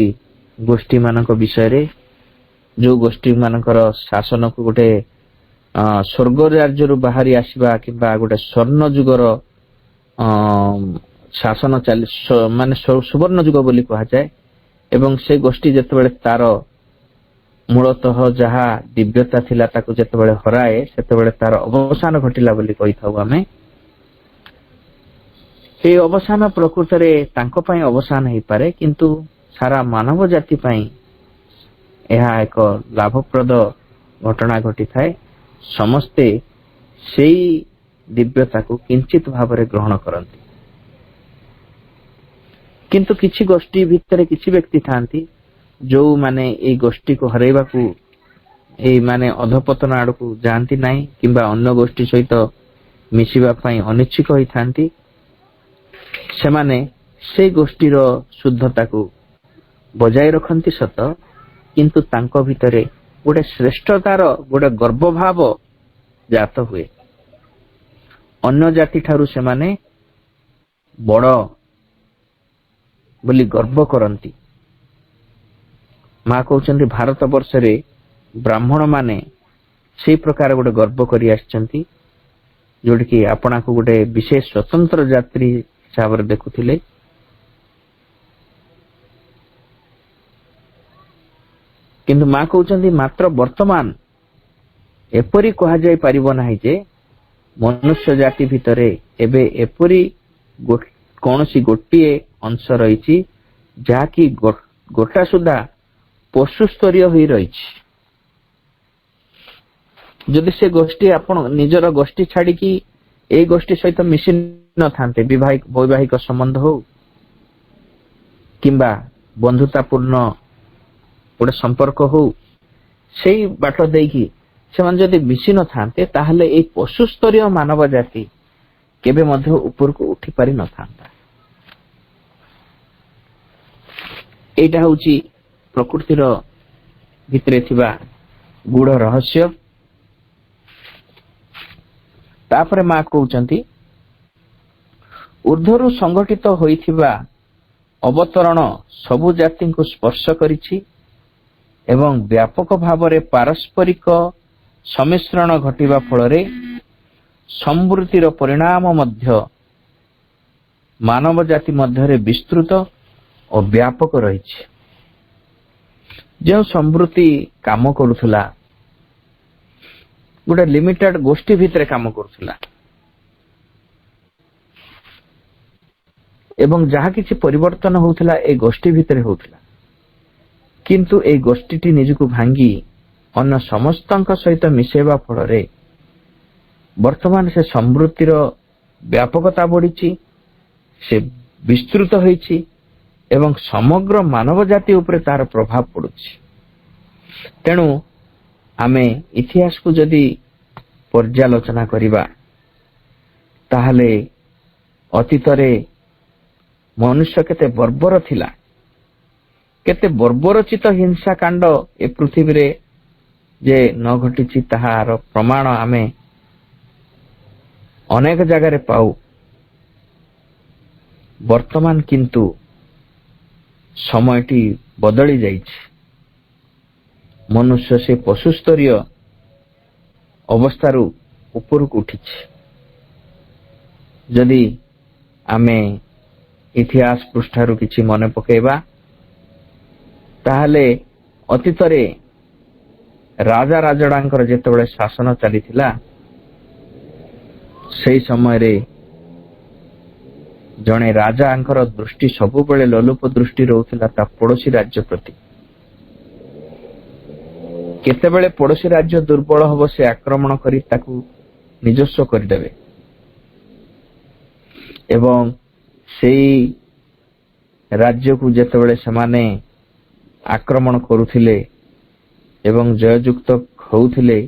ଗୋଷ୍ଠୀ ମାନଙ୍କ ବିଷୟରେ, ଯୋଉ ଗୋଷ୍ଠୀ ମାନଙ୍କର ଶାସନକୁ ଗୋଟେ ସ୍ୱର୍ଗ ରାଜ୍ୟରୁ ବାହାରି ଆସିବା କିମ୍ବା ଗୋଟେ ସ୍ୱର୍ଣ୍ଣ ଯୁଗର ଶାସନ ମାନେ ସୁବର୍ଣ୍ଣ ଯୁଗ ବୋଲି କୁହାଯାଏ, ଏବଂ ସେ ଗୋଷ୍ଠୀ ଯେତେବେଳେ ତାର ମୂଳତଃ ଯାହା ଦିବ୍ୟତା ଥିଲା ତାକୁ ଯେତେବେଳେ ହରାଏ, ସେତେବେଳେ ତାର ଅବସାନ ଘଟିଲା ବୋଲି କହିଥାଉ ଆମେ। এই ଅବସାନ ପ୍ରକୃତରେ ତାଙ୍କ ପାଇଁ ଅବସାନ ହେଇପାରେ, କିନ୍ତୁ ସାରା ମାନବ ଜାତି ପାଇଁ ଏହା ଏକ ଲାଭପ୍ରଦ ଘଟଣା ଘଟିଥାଏ। ସମସ୍ତେ ସେଇ ଦିବ୍ୟତାକୁ କିଞ୍ଚିତ ଭାବରେ ଗ୍ରହଣ କରନ୍ତି। କିନ୍ତୁ କିଛି ଗୋଷ୍ଠୀ ଭିତରେ କିଛି ବ୍ୟକ୍ତି ଥାନ୍ତି ଯୋଉମାନେ ଏଇ ଗୋଷ୍ଠୀକୁ ହରାଇବାକୁ ଏଇ ମାନେ ଅଧପତନ ଆଡକୁ ଯାଆନ୍ତି ନାହିଁ କିମ୍ବା ଅନ୍ୟ ଗୋଷ୍ଠୀ ସହିତ ମିଶିବା ପାଇଁ ଅନିଚ୍ଛୁକ ହୋଇଥାନ୍ତି। ସେମାନେ ସେଇ ଗୋଷ୍ଠୀର ଶୁଦ୍ଧତାକୁ ବଜାୟ ରଖନ୍ତି ସତ, କିନ୍ତୁ ତାଙ୍କ ଭିତରେ ଗୋଟେ ଶ୍ରେଷ୍ଠତାର ଗୋଟେ ଗର୍ବଭାବ ଜାତ ହୁଏ। ଅନ୍ୟ ଜାତି ଠାରୁ ସେମାନେ ବଡ ବୋଲି ଗର୍ବ କରନ୍ତି। ମା କହୁଛନ୍ତି ଭାରତ ବର୍ଷରେ ବ୍ରାହ୍ମଣ ମାନେ ସେଇ ପ୍ରକାର ଗୋଟେ ଗର୍ବ କରି ଆସିଛନ୍ତି, ଯୋଉଠିକି ଆପଣଙ୍କୁ ଗୋଟେ ବିଶେଷ ସ୍ୱତନ୍ତ୍ର ଯାତ୍ରୀ ହିସାବରେ ଦେଖୁଥିଲେ। କିନ୍ତୁ ମା କହୁଛନ୍ତି ମାତ୍ର ବର୍ତ୍ତମାନ ଏପରି କୁହାଯାଇ ପାରିବ ନାହିଁ ଯେ ମନୁଷ୍ୟ ଜାତି ଭିତରେ ଏବେ ଏପରି କୌଣସି ଗୋଟିଏ ଅଂଶ ରହିଛି ଯାହାକି ଗୋଟା ସୁଦ୍ଧା ପଶୁ ସ୍ତରୀୟ ହୋଇ ରହିଛି। ଯଦି ସେ ଗୋଷ୍ଠୀ ଆପଣ ନିଜର ଗୋଷ୍ଠୀ ଛାଡିକି ଏଇ ଗୋଷ୍ଠୀ ସହିତ ମିଶି ନଥାନ୍ତେ, ବୈବାହିକ ସମ୍ବନ୍ଧ ହଉ କିମ୍ବା ବନ୍ଧୁତାପୂର୍ଣ୍ଣ ଗୋଟେ ସମ୍ପର୍କ ହଉ, ସେଇ ବାଟ ଦେଇକି ସେମାନେ ଯଦି ମିଶି ନଥାନ୍ତେ, ତାହେଲେ ଏଇ ପଶୁ ସ୍ତରୀୟ ମାନବ ଜାତି କେବେ ମଧ୍ୟ ଉପରକୁ ଉଠି ପାରି ନଥାନ୍ତା। ଏଇଟା ହଉଛି ପ୍ରକୃତିର ଭିତରେ ଥିବା ଗୂଢ ରହସ୍ୟ। ତାପରେ ମା କହୁଛନ୍ତି ଉର୍ଦ୍ଧ୍ୱରୁ ସଂଗଠିତ ହୋଇଥିବା ଅବତରଣ ସବୁ ଜାତିଙ୍କୁ ସ୍ପର୍ଶ କରିଛି ଏବଂ ବ୍ୟାପକ ଭାବରେ ପାରସ୍ପରିକ ସମ୍ମିଶ୍ରଣ ଘଟିବା ଫଳରେ ସମୃଦ୍ଧିର ପରିଣାମ ମଧ୍ୟ ମାନବ ଜାତି ମଧ୍ୟରେ ବିସ୍ତୃତ ଓ ବ୍ୟାପକ ରହିଛି। ଯେଉଁ ସମୃଦ୍ଧି କାମ କରୁଥିଲା ଗୋଟେ ଲିମିଟେଡ ଗୋଷ୍ଠୀ ଭିତରେ କାମ କରୁଥିଲା ଏବଂ ଯାହା କିଛି ପରିବର୍ତ୍ତନ ହଉଥିଲା ଏ ଗୋଷ୍ଠୀ ଭିତରେ ହଉଥିଲା, କିନ୍ତୁ এই ଗୋଷ୍ଠୀଟି ନିଜକୁ ଭାଙ୍ଗି ଅନ୍ୟ ସମସ୍ତଙ୍କ ସହିତ ମିଶାଇବା ଫଳରେ ବର୍ତ୍ତମାନ ସେ ସମୃଦ୍ଧିର ବ୍ୟାପକତା ବଢିଛି, ସେ ବିସ୍ତୃତ ହୋଇଛି ଏବଂ ସମଗ୍ର ମାନବ ଜାତି ଉପରେ ତାର ପ୍ରଭାବ ପଡୁଛି। ତେଣୁ ଆମେ ଇତିହାସକୁ ଯଦି ପର୍ଯ୍ୟାଲୋଚନା କରିବା ତାହେଲେ ଅତୀତରେ ମନୁଷ୍ୟ କେତେ ବର୍ବର ଥିଲା, କେତେ ବର୍ବରଚିତ ହିଂସାକାଣ୍ଡ ଏ ପୃଥିବୀରେ ଯେ ନ ଘଟିଛି ତାହାର ପ୍ରମାଣ ଆମେ ଅନେକ ଜାଗାରେ ପାଉ। ବର୍ତ୍ତମାନ କିନ୍ତୁ ସମୟଟି ବଦଳି ଯାଇଛି। ମନୁଷ୍ୟ ସେ ପଶୁସ୍ତରୀୟ ଅବସ୍ଥାରୁ ଉପରକୁ ଉଠିଛି। ଯଦି ଆମେ ଇତିହାସ ପୃଷ୍ଠାରୁ କିଛି ମନେ ପକାଇବା ତାହେଲେ ଅତୀତରେ ରାଜା ରାଜଡ଼ାଙ୍କର ଯେତେବେଳେ ଶାସନ ଚାଲିଥିଲା ସେହି ସମୟରେ ଜଣେ ରାଜାଙ୍କର ଦୃଷ୍ଟି ସବୁବେଳେ ଲୋଲୁପ ଦୃଷ୍ଟି ରହୁଥିଲା ତା ପଡ଼ୋଶୀ ରାଜ୍ୟ ପ୍ରତି। କେତେବେଳେ ପଡ଼ୋଶୀ ରାଜ୍ୟ ଦୁର୍ବଳ ହେବ ସେ ଆକ୍ରମଣ କରି ତାକୁ ନିଜସ୍ୱ କରିଦେବେ ଏବଂ ସେହି ରାଜ୍ୟକୁ ଯେତେବେଳେ ସେମାନେ ଆକ୍ରମଣ କରୁଥିଲେ ଏବଂ ଜୟଯୁକ୍ତ ହେଉଥିଲେ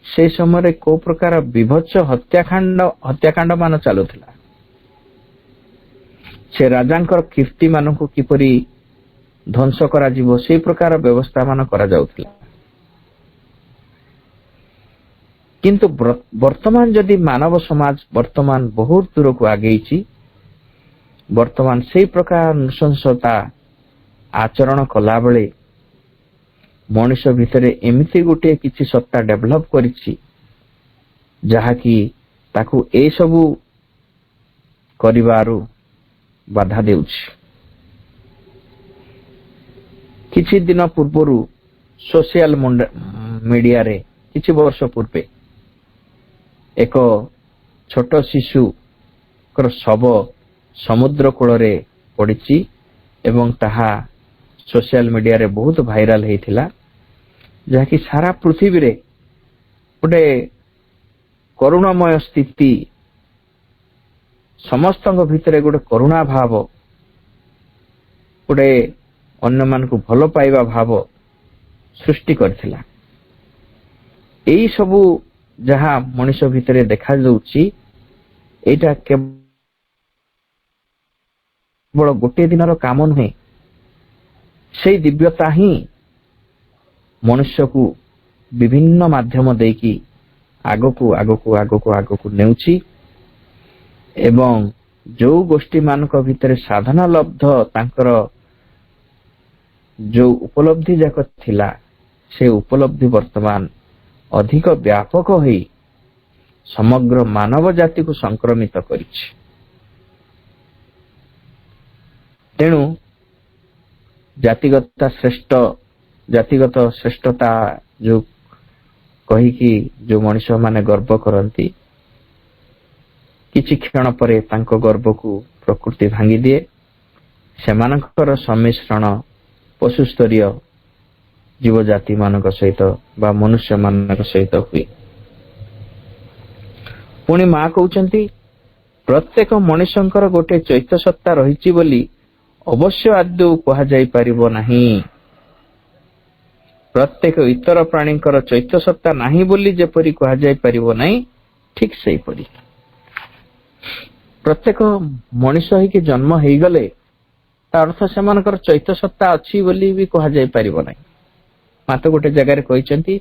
ସେହି ସମୟରେ କୋଉ ପ୍ରକାର ବିଭତ୍ସ ହତ୍ୟାକାଣ୍ଡ ମାନ ଚାଲୁଥିଲା। ସେ ରାଜାଙ୍କର କୀର୍ତ୍ତି ମାନଙ୍କୁ କିପରି ଧ୍ୱଂସ କରାଯିବ ସେହି ପ୍ରକାର ବ୍ୟବସ୍ଥା ମାନ କରାଯାଉଥିଲା। କିନ୍ତୁ ବର୍ତ୍ତମାନ ଯଦି ମାନବ ସମାଜ ବର୍ତ୍ତମାନ ବହୁତ ଦୂରକୁ ଆଗେଇଛି, ବର୍ତ୍ତମାନ ସେହି ପ୍ରକାର ନୃଶଂସତା ଆଚରଣ କଲାବେଳେ ମଣିଷ ଭିତରେ ଏମିତି ଗୋଟିଏ କିଛି ସତ୍ତା ଡେଭଲପ କରିଛି ଯାହାକି ତାକୁ ଏସବୁ କରିବାରୁ ବାଧା ଦେଉଛି। କିଛି ଦିନ ପୂର୍ବରୁ ସୋସିଆଲ ମିଡିଆରେ କିଛି ବର୍ଷ ପୂର୍ବେ ଏକ ଛୋଟ ଶିଶୁଙ୍କର ଶବ ସମୁଦ୍ର କୂଳରେ ପଡ଼ିଛି ଏବଂ ତାହା ସୋସିଆଲ ମିଡିଆରେ ବହୁତ ଭାଇରାଲ ହେଇଥିଲା, ଯାହାକି ସାରା ପୃଥିବୀରେ ଗୋଟେ କରୁଣାମୟ ସ୍ଥିତି, ସମସ୍ତଙ୍କ ଭିତରେ ଗୋଟେ କରୁଣା ଭାବ, ଗୋଟେ ଅନ୍ୟମାନଙ୍କୁ ଭଲ ପାଇବା ଭାବ ସୃଷ୍ଟି କରିଥିଲା। ଏଇ ସବୁ ଯାହା ମଣିଷ ଭିତରେ ଦେଖାଯାଉଛି ଏଇଟା କେବଳ ଗୋଟିଏ ଦିନର କାମ ନୁହେଁ। ସେଇ ଦିବ୍ୟତା ହିଁ ମନୁଷ୍ୟକୁ ବିଭିନ୍ନ ମାଧ୍ୟମ ଦେଇକି ଆଗକୁ ଆଗକୁ ଆଗକୁ ଆଗକୁ ନେଉଛି ଏବଂ ଯୋଉ ଗୋଷ୍ଠୀ ମାନଙ୍କ ଭିତରେ ସାଧନା ଲବ୍ଧ ତାଙ୍କର ଯୋଉ ଉପଲବ୍ଧି ଯାକ ଥିଲା ସେ ଉପଲବ୍ଧି ବର୍ତ୍ତମାନ ଅଧିକ ବ୍ୟାପକ ହୋଇ ସମଗ୍ର ମାନବ ଜାତିକୁ ସଂକ୍ରମିତ କରିଛି। ତେଣୁ ଜାତିଗତ ଶ୍ରେଷ୍ଠତା ଯୋଉ କହିକି ଯୋଉ ମଣିଷ ମାନେ ଗର୍ବ କରନ୍ତି, କିଛି କ୍ଷଣ ପରେ ତାଙ୍କ ଗର୍ବକୁ ପ୍ରକୃତି ଭାଙ୍ଗି ଦିଏ। ସେମାନଙ୍କର ସମ୍ମିଶ୍ରଣ ପଶୁସ୍ତରୀୟ ଜୀବଜାତି ମାନଙ୍କ ସହିତ ବା ମନୁଷ୍ୟ ମାନଙ୍କ ସହିତ ହୁଏ। ପୁଣି ମା କହୁଛନ୍ତି ପ୍ରତ୍ୟେକ ମଣିଷଙ୍କର ଗୋଟେ ଚୈତ୍ୟ ସତ୍ତା ରହିଛି ବୋଲି ଅବଶ୍ୟ ଆଦୌ କୁହାଯାଇ ପାରିବ ନାହିଁ। ପ୍ରତ୍ୟେକ ଇତର ପ୍ରାଣୀଙ୍କର ଚୈତ୍ୟ ସତ୍ତା ନାହିଁ ବୋଲି ଯେପରି କୁହାଯାଇ ପାରିବ ନାହିଁ, ଠିକ ସେହିପରି ପ୍ରତ୍ୟେକ ମଣିଷ ହେଇକି ଜନ୍ମ ହେଇଗଲେ ତା ଅର୍ଥ ସେମାନଙ୍କର ଚୈତ୍ୟ ସତ୍ତା ଅଛି ବୋଲି ବି କୁହାଯାଇ ପାରିବ ନାହିଁ। ମାତ୍ର ଗୋଟେ ଜାଗାରେ କହିଛନ୍ତି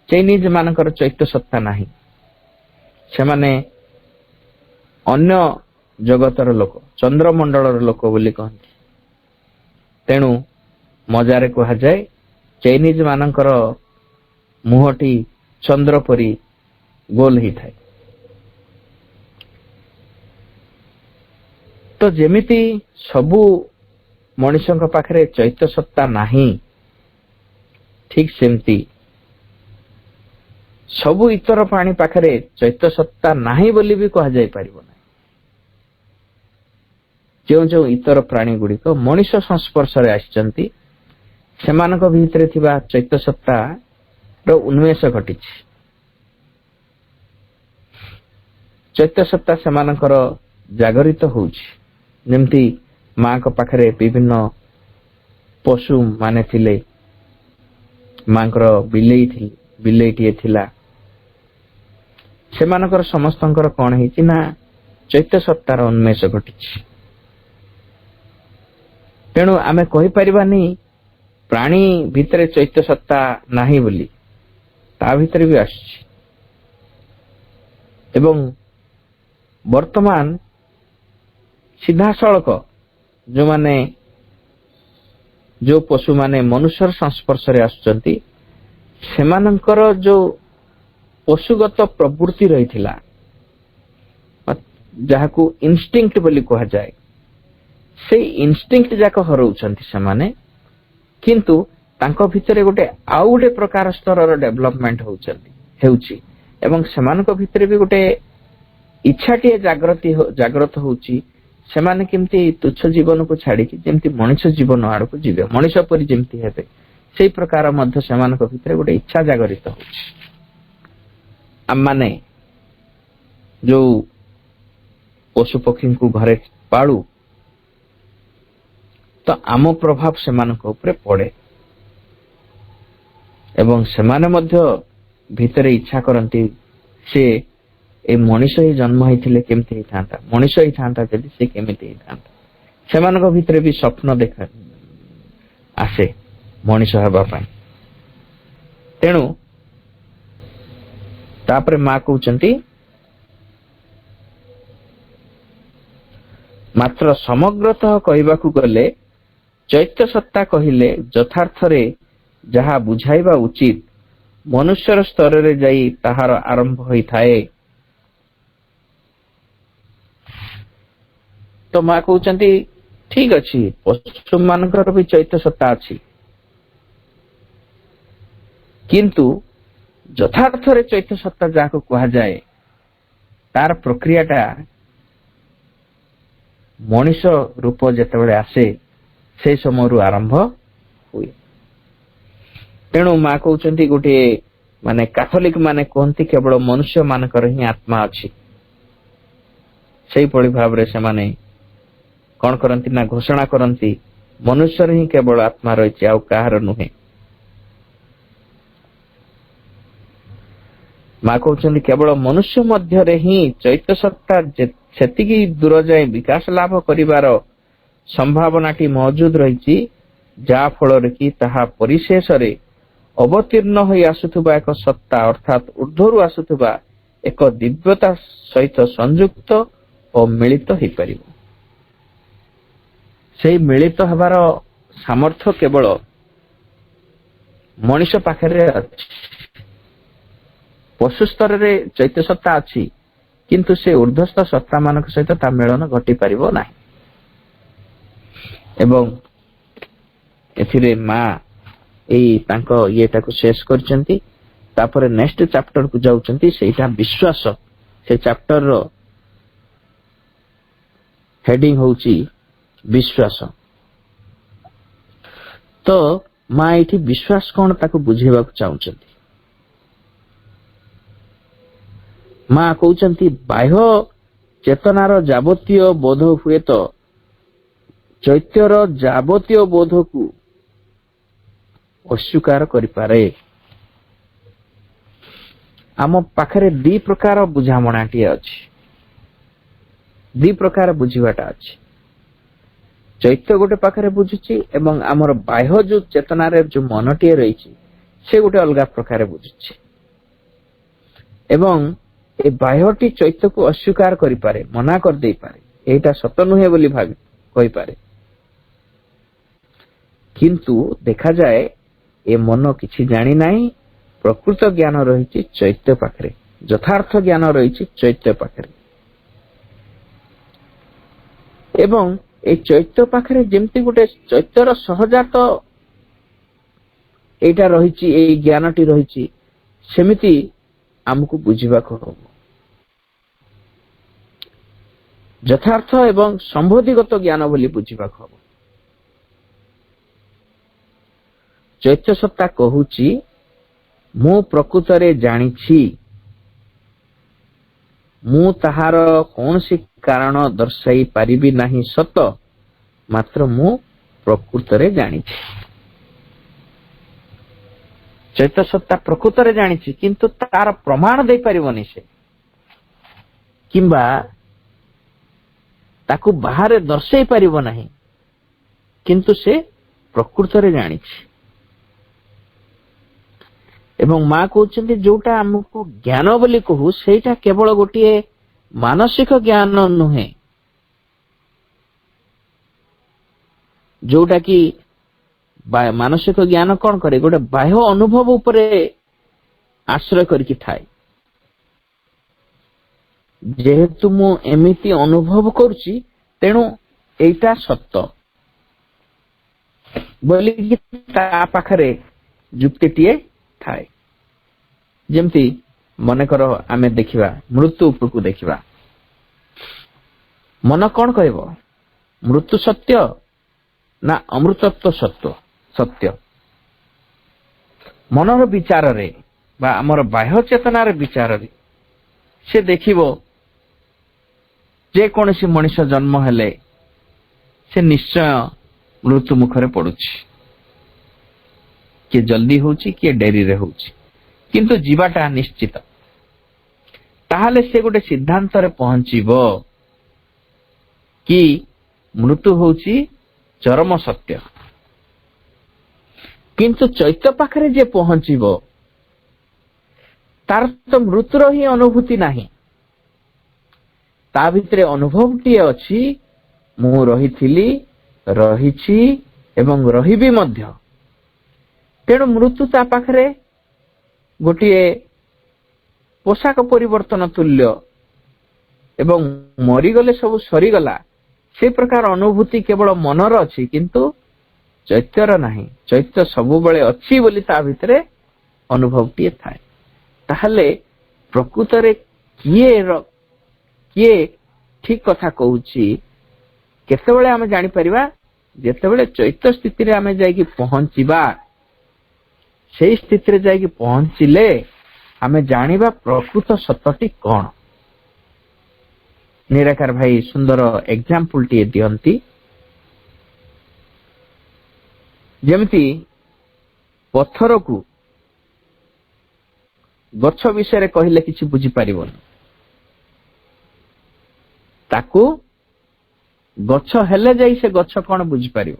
ଚାଇନିଜ ମାନଙ୍କର ଚୈତ୍ୟ ସତ୍ତା ନାହିଁ, ସେମାନେ ଅନ୍ୟ ଜଗତର ଲୋକ, ଚନ୍ଦ୍ରମଣ୍ଡଳର ଲୋକ ବୋଲି କହନ୍ତି। ତେଣୁ ମଜାରେ କୁହାଯାଏ ଚାଇନିଜ ମାନଙ୍କର ମୁହଁଟି ଚନ୍ଦ୍ର ପରି ଗୋଲ ହେଇଥାଏ। ତ ଯେମିତି ସବୁ ମଣିଷଙ୍କ ପାଖରେ ଚୈତ୍ୟ ସତ୍ତା ନାହିଁ, ଠିକ ସେମିତି ସବୁ ଇତର ପ୍ରାଣୀ ପାଖରେ ଚୈତ୍ୟ ସତ୍ତା ନାହିଁ ବୋଲି ବି କୁହାଯାଇ ପାରିବ ନାହିଁ। ଯେଉଁ ଯେଉଁ ଇତର ପ୍ରାଣୀ ଗୁଡ଼ିକ ମଣିଷ ସଂସ୍ପର୍ଶରେ ଆସିଛନ୍ତି ସେମାନଙ୍କ ଭିତରେ ଥିବା ଚୈତ୍ୟ ସତ୍ତାର ଉନ୍ମେଷ ଘଟିଛି। ଚୈତ୍ୟ ସତ୍ତା ସେମାନଙ୍କର ଜାଗରିତ ହେଉଛି। ଯେମିତି ମାଙ୍କ ପାଖରେ ବିଭିନ୍ନ ପଶୁ ମାନେ ଥିଲେ, ମାଙ୍କର ବିଲେଇଟିଏ ଥିଲା। ସେମାନଙ୍କର ସମସ୍ତଙ୍କର କଣ ହେଇଛି ନା ଚୈତ୍ୟ ସତ୍ତାର ଉନ୍ମେଷ ଘଟିଛି। ତେଣୁ ଆମେ କହିପାରିବାନି ପ୍ରାଣୀ ଭିତରେ ଚୈତ୍ୟ ସତ୍ତା ନାହିଁ ବୋଲି, ତା ଭିତରେ ବି ଆସୁଛି। ଏବଂ ବର୍ତ୍ତମାନ ସିଧାସଳଖ ଯୋଉ ପଶୁମାନେ ମନୁଷ୍ୟର ସଂସ୍ପର୍ଶରେ ଆସୁଛନ୍ତି, ସେମାନଙ୍କର ଯୋଉ ପଶୁଗତ ପ୍ରବୃତ୍ତି ରହିଥିଲା, ଯାହାକୁ ଇନଷ୍ଟିଙ୍କ୍ଟ ବୋଲି କୁହାଯାଏ, ସେଇ ଇନଷ୍ଟିଙ୍କ୍ଟ ଯାକ ହରଉଛନ୍ତି ସେମାନେ। କିନ୍ତୁ ତାଙ୍କ ଭିତରେ ଆଉ ଗୋଟେ ପ୍ରକାର ସ୍ତରର ଡେଭଲପମେଣ୍ଟ ହେଉଛି ଏବଂ ସେମାନଙ୍କ ଭିତରେ ବି ଗୋଟେ ଇଚ୍ଛାଟିଏ ଜାଗ୍ରତ ହଉଛି। ସେମାନେ କେମିତି ତୁଚ୍ଛ ଜୀବନକୁ ଛାଡିକି ଯେମିତି ମଣିଷ ଜୀବନ ଆଡକୁ ଯିବେ, ମଣିଷ ପରି ଯେମିତି ହେବେ, ସେଇ ପ୍ରକାର ମଧ୍ୟ ସେମାନଙ୍କ ଭିତରେ ଗୋଟେ ଇଚ୍ଛା ଜାଗରିତ ହଉଛି। ଆମମାନେ ଯୋଉ ପଶୁ ପକ୍ଷୀଙ୍କୁ ଘରେ ପାଳୁ, ତ ଆମ ପ୍ରଭାବ ସେମାନଙ୍କ ଉପରେ ପଡେ ଏବଂ ସେମାନେ ମଧ୍ୟ ଭିତରେ ଇଚ୍ଛା କରନ୍ତି ସେ ଏ ମଣିଷ ହିଁ ଜନ୍ମ ହେଇଥିଲେ କେମିତି ହେଇଥାନ୍ତା, ମଣିଷ ହେଇଥାନ୍ତା ଯଦି ସେ କେମିତି ହେଇଥାନ୍ତା। ସେମାନଙ୍କ ଭିତରେ ବି ସ୍ୱପ୍ନ ଆସେ ମଣିଷ ହେବା ପାଇଁ। ତେଣୁ ତାପରେ ମା କହୁଛନ୍ତି, ମାତ୍ର ସମଗ୍ରତଃ କହିବାକୁ ଗଲେ ଚୈତ୍ୟ ସତ୍ତା କହିଲେ ଯଥାର୍ଥରେ ଯାହା ବୁଝାଇବା ଉଚିତ, ମନୁଷ୍ୟର ସ୍ତରରେ ଯାଇ ତାହାର ଆରମ୍ଭ ହୋଇଥାଏ। ତ ମା କହୁଛନ୍ତି ଠିକ ଅଛି, ପଶୁ ମାନଙ୍କର ବି ଚୈତ୍ୟ ସତ୍ତା ଅଛି, କିନ୍ତୁ ଯଥାର୍ଥରେ ଚୈତ୍ୟ ସତ୍ତା ଯାହାକୁ କୁହାଯାଏ, ତାର ପ୍ରକ୍ରିୟାଟା ମଣିଷ ରୂପ ଯେତେବେଳେ ଆସେ ସେଇ ସମୟରୁ ଆରମ୍ଭ ହୁଏ। ତେଣୁ ମା କହୁଛନ୍ତି ଗୋଟିଏ କାଥୋଲିକ ମାନେ କୁହନ୍ତି କେବଳ ମନୁଷ୍ୟ ମାନଙ୍କର ହିଁ ଆତ୍ମା ଅଛି। ସେଇଭଳି ଭାବରେ ସେମାନେ କଣ କରନ୍ତି ନା ଘୋଷଣା କରନ୍ତି ମନୁଷ୍ୟର ହିଁ କେବଳ ଆତ୍ମା ରହିଛି, ଆଉ କାହାର ନୁହେଁ। ମା କହୁଛନ୍ତି କେବଳ ମନୁଷ୍ୟ ମଧ୍ୟରେ ହିଁ ଚୈତ୍ୟ ସତ୍ତା ସେତିକି ଦୂର ଯାଏ ବିକାଶ ଲାଭ କରିବାର ସମ୍ଭାବନାଟି ମହଜୁଦ ରହିଛି, ଯାହା ଫଳରେ କି ତାହା ପରିଶେଷରେ ଅବତୀର୍ଣ୍ଣ ହୋଇ ଆସୁଥିବା ଏକ ସତ୍ତା ଅର୍ଥାତ୍ ଉର୍ଦ୍ଧ୍ୱରୁ ଆସୁଥିବା ଏକ ଦିବ୍ୟତା ସହିତ ସଂଯୁକ୍ତ ଓ ମିଳିତ ହେଇପାରିବ। ସେଇ ମିଳିତ ହେବାର ସାମର୍ଥ୍ୟ କେବଳ ମଣିଷ ପାଖରେ ଅଛି। ପଶୁ ସ୍ତରରେ ଚୈତ୍ୟ ସତ୍ତା ଅଛି, କିନ୍ତୁ ସେ ଉର୍ଦ୍ଧ୍ୱସ୍ଥ ସତ୍ତା ମାନଙ୍କ ସହିତ ତା ମିଳନ ଘଟି ପାରିବ ନାହିଁ। ଏବଂ ଏଥିରେ ମା ତାଙ୍କ ଇଏଟାକୁ ଶେଷ କରିଛନ୍ତି। ତାପରେ ନେକ୍ସଟ ଚାପ୍ଟରକୁ ଯାଉଛନ୍ତି, ସେଇଟା ବିଶ୍ୱାସ। ସେ ଚାପ୍ଟରର ହେଡିଂ ହଉଛି ବିଶ୍ୱାସ। ତ ମା ଏଇଠି ବିଶ୍ୱାସ କଣ ତାକୁ ବୁଝେଇବାକୁ ଚାହୁଁଛନ୍ତି। ମା କହୁଛନ୍ତି ବାହ୍ୟ ଚେତନାର ଯାବତୀୟ ବୋଧ ହୁଏତ ଚୈତ୍ୟର ଯାବତୀୟ ବୋଧକୁ ଅସ୍ୱୀକାର କରିପାରେ। ଆମ ପାଖରେ ଦି ପ୍ରକାର ବୁଝାମଣାଟିଏ ଅଛି, ଦି ପ୍ରକାର ବୁଝିବାଟା ଅଛି। ଚୈତ୍ୟ ଗୋଟେ ପାଖରେ ବୁଝୁଛି ଏବଂ ଆମର ବାହ୍ୟ ଯୋଉ ଚେତନାରେ ଯୋଉ ମନଟିଏ ରହିଛି ସେ ଗୋଟେ ଅଲଗା ପ୍ରକାରେ ବୁଝୁଛି। ଏବଂ ଏ ବାହ୍ୟଟି ଚୈତ୍ୟକୁ ଅସ୍ୱୀକାର କରିପାରେ, ମନା କରିଦେଇପାରେ, ଏଇଟା ସତ ନୁହେଁ ବୋଲି କହିପାରେ। କିନ୍ତୁ ଦେଖାଯାଏ ଏ ମନ କିଛି ଜାଣିନାହିଁ। ପ୍ରକୃତ ଜ୍ଞାନ ରହିଛି ଚୈତ୍ୟ ପାଖରେ, ଯଥାର୍ଥ ଜ୍ଞାନ ରହିଛି ଚୈତ୍ୟ ପାଖରେ। ଏବଂ এই ଚୈତ୍ୟ ପାଖରେ ଯେମିତି ଗୋଟେ ଚୈତ୍ୟର ସହଜାତ ଏଇଟା ରହିଛି, ଏଇ ଜ୍ଞାନଟି ରହିଛି, ସେମିତି ଆମକୁ ବୁଝିବାକୁ ହବ। ଯଥାର୍ଥ ଏବଂ ସମ୍ବୋଧିଗତ ଜ୍ଞାନ ବୋଲି ବୁଝିବାକୁ ହବ। ଚୈତ୍ୟ ସତ୍ତା କହୁଛି ମୁଁ ପ୍ରକୃତରେ ଜାଣିଛି, ମୁଁ ତାହାର କୌଣସି କାରଣ ଦର୍ଶାଇ ପାରିବି ନାହିଁ ସତ, ମାତ୍ର ମୁଁ ପ୍ରକୃତରେ ଜାଣିଛି। ଚୈତ ସତ୍ତା ପ୍ରକୃତରେ ଜାଣିଛି, କିନ୍ତୁ ତାର ପ୍ରମାଣ ଦେଇପାରିବନି ସେ, କିମ୍ବା ତାକୁ ବାହାରେ ଦର୍ଶାଇ ପାରିବ ନାହିଁ, କିନ୍ତୁ ସେ ପ୍ରକୃତରେ ଜାଣିଛି। ଏବଂ ମା କହୁଛନ୍ତି ଯୋଉଟା ଆମକୁ ଜ୍ଞାନ ବୋଲି କହୁ ସେଇଟା କେବଳ ଗୋଟିଏ ମାନସିକ ଜ୍ଞାନ ନୁହେଁ, ଯୋଉଟା କି ମାନସିକ ଜ୍ଞାନ କଣ କରେ, ଗୋଟେ ବାହ୍ୟ ଅନୁଭବ ଉପରେ ଆଶ୍ରୟ କରିକି ଥାଏ। ଯେହେତୁ ମୁଁ ଏମିତି ଅନୁଭବ କରୁଛି ତେଣୁ ଏଇଟା ସତ ବୋଲିକି ତା ପାଖରେ ଯୁକ୍ତିଟିଏ ଥାଏ। ଯେମିତି ମନେକର ଆମେ ଦେଖିବା ମୃତ୍ୟୁ ଉପରକୁ ଦେଖିବା, ମନ କଣ କହିବ, ମୃତ୍ୟୁ ସତ୍ୟ ନା ଅମୃତତ୍ଵ ସତ୍ୟ? ମନର ବିଚାରରେ ବା ଆମର ବାହ୍ୟ ଚେତନାର ବିଚାରରେ ସେ ଦେଖିବ ଯେକୌଣସି ମଣିଷ ଜନ୍ମ ହେଲେ ସେ ନିଶ୍ଚୟ ମୃତ୍ୟୁ ମୁଖରେ ପଡୁଛି, କିଏ ଜଲ୍ଦି ହଉଛି କିଏ ଡେରିରେ ହଉଛି, କିନ୍ତୁ ଯିବାଟା ନିଶ୍ଚିତ। ତାହେଲେ ସେ ଗୋଟେ ସିଦ୍ଧାନ୍ତରେ ପହଞ୍ଚିବ କି ମୃତ୍ୟୁ ହଉଛି ଚରମ ସତ୍ୟ। କିନ୍ତୁ ଚୈତ୍ୟ ପାଖରେ ଯେ ପହଞ୍ଚିବ ତାର ତ ମୃତ୍ୟୁର ହିଁ ଅନୁଭୂତି ନାହିଁ, ତା ଭିତରେ ଅନୁଭବଟିଏ ଅଛି, ମୁଁ ରହିଥିଲି, ରହିଛି ଏବଂ ରହିବି ମଧ୍ୟ। ତେଣୁ ମୃତ୍ୟୁ ତା ପାଖରେ ଗୋଟିଏ ପୋଷାକ ପରିବର୍ତ୍ତନ ତୁଲ୍ୟ ଏବଂ ମରିଗଲେ ସବୁ ସରିଗଲା ସେ ପ୍ରକାର ଅନୁଭୂତି କେବଳ ମନର ଅଛି, କିନ୍ତୁ ଚୈତ୍ୟର ନାହିଁ। ଚୈତ୍ୟ ସବୁବେଳେ ଅଛି ବୋଲି ତା ଭିତରେ ଅନୁଭବଟିଏ ଥାଏ। ତାହେଲେ ପ୍ରକୃତରେ କିଏ ଠିକ କଥା କହୁଛି କେତେବେଳେ ଆମେ ଜାଣିପାରିବା, ଯେତେବେଳେ ଚୈତ୍ୟ ସ୍ଥିତିରେ ଆମେ ଯାଇକି ପହଞ୍ଚିବା। ସେଇ ସ୍ଥିତିରେ ଯାଇକି ପହଞ୍ଚିଲେ ଆମେ ଜାଣିବା ପ୍ରକୃତ ସତଟି କଣ। ନିରାକାର ଭାଇ ସୁନ୍ଦର ଏକ୍ସାମ୍ପଲଟିଏ ଦିଅନ୍ତି, ଯେମିତି ପଥରକୁ ଗଛ ବିଷୟରେ କହିଲେ କିଛି ବୁଝିପାରିବନି, ତାକୁ ଗଛ ହେଲେ ଯାଇ ସେ ଗଛ କଣ ବୁଝିପାରିବ।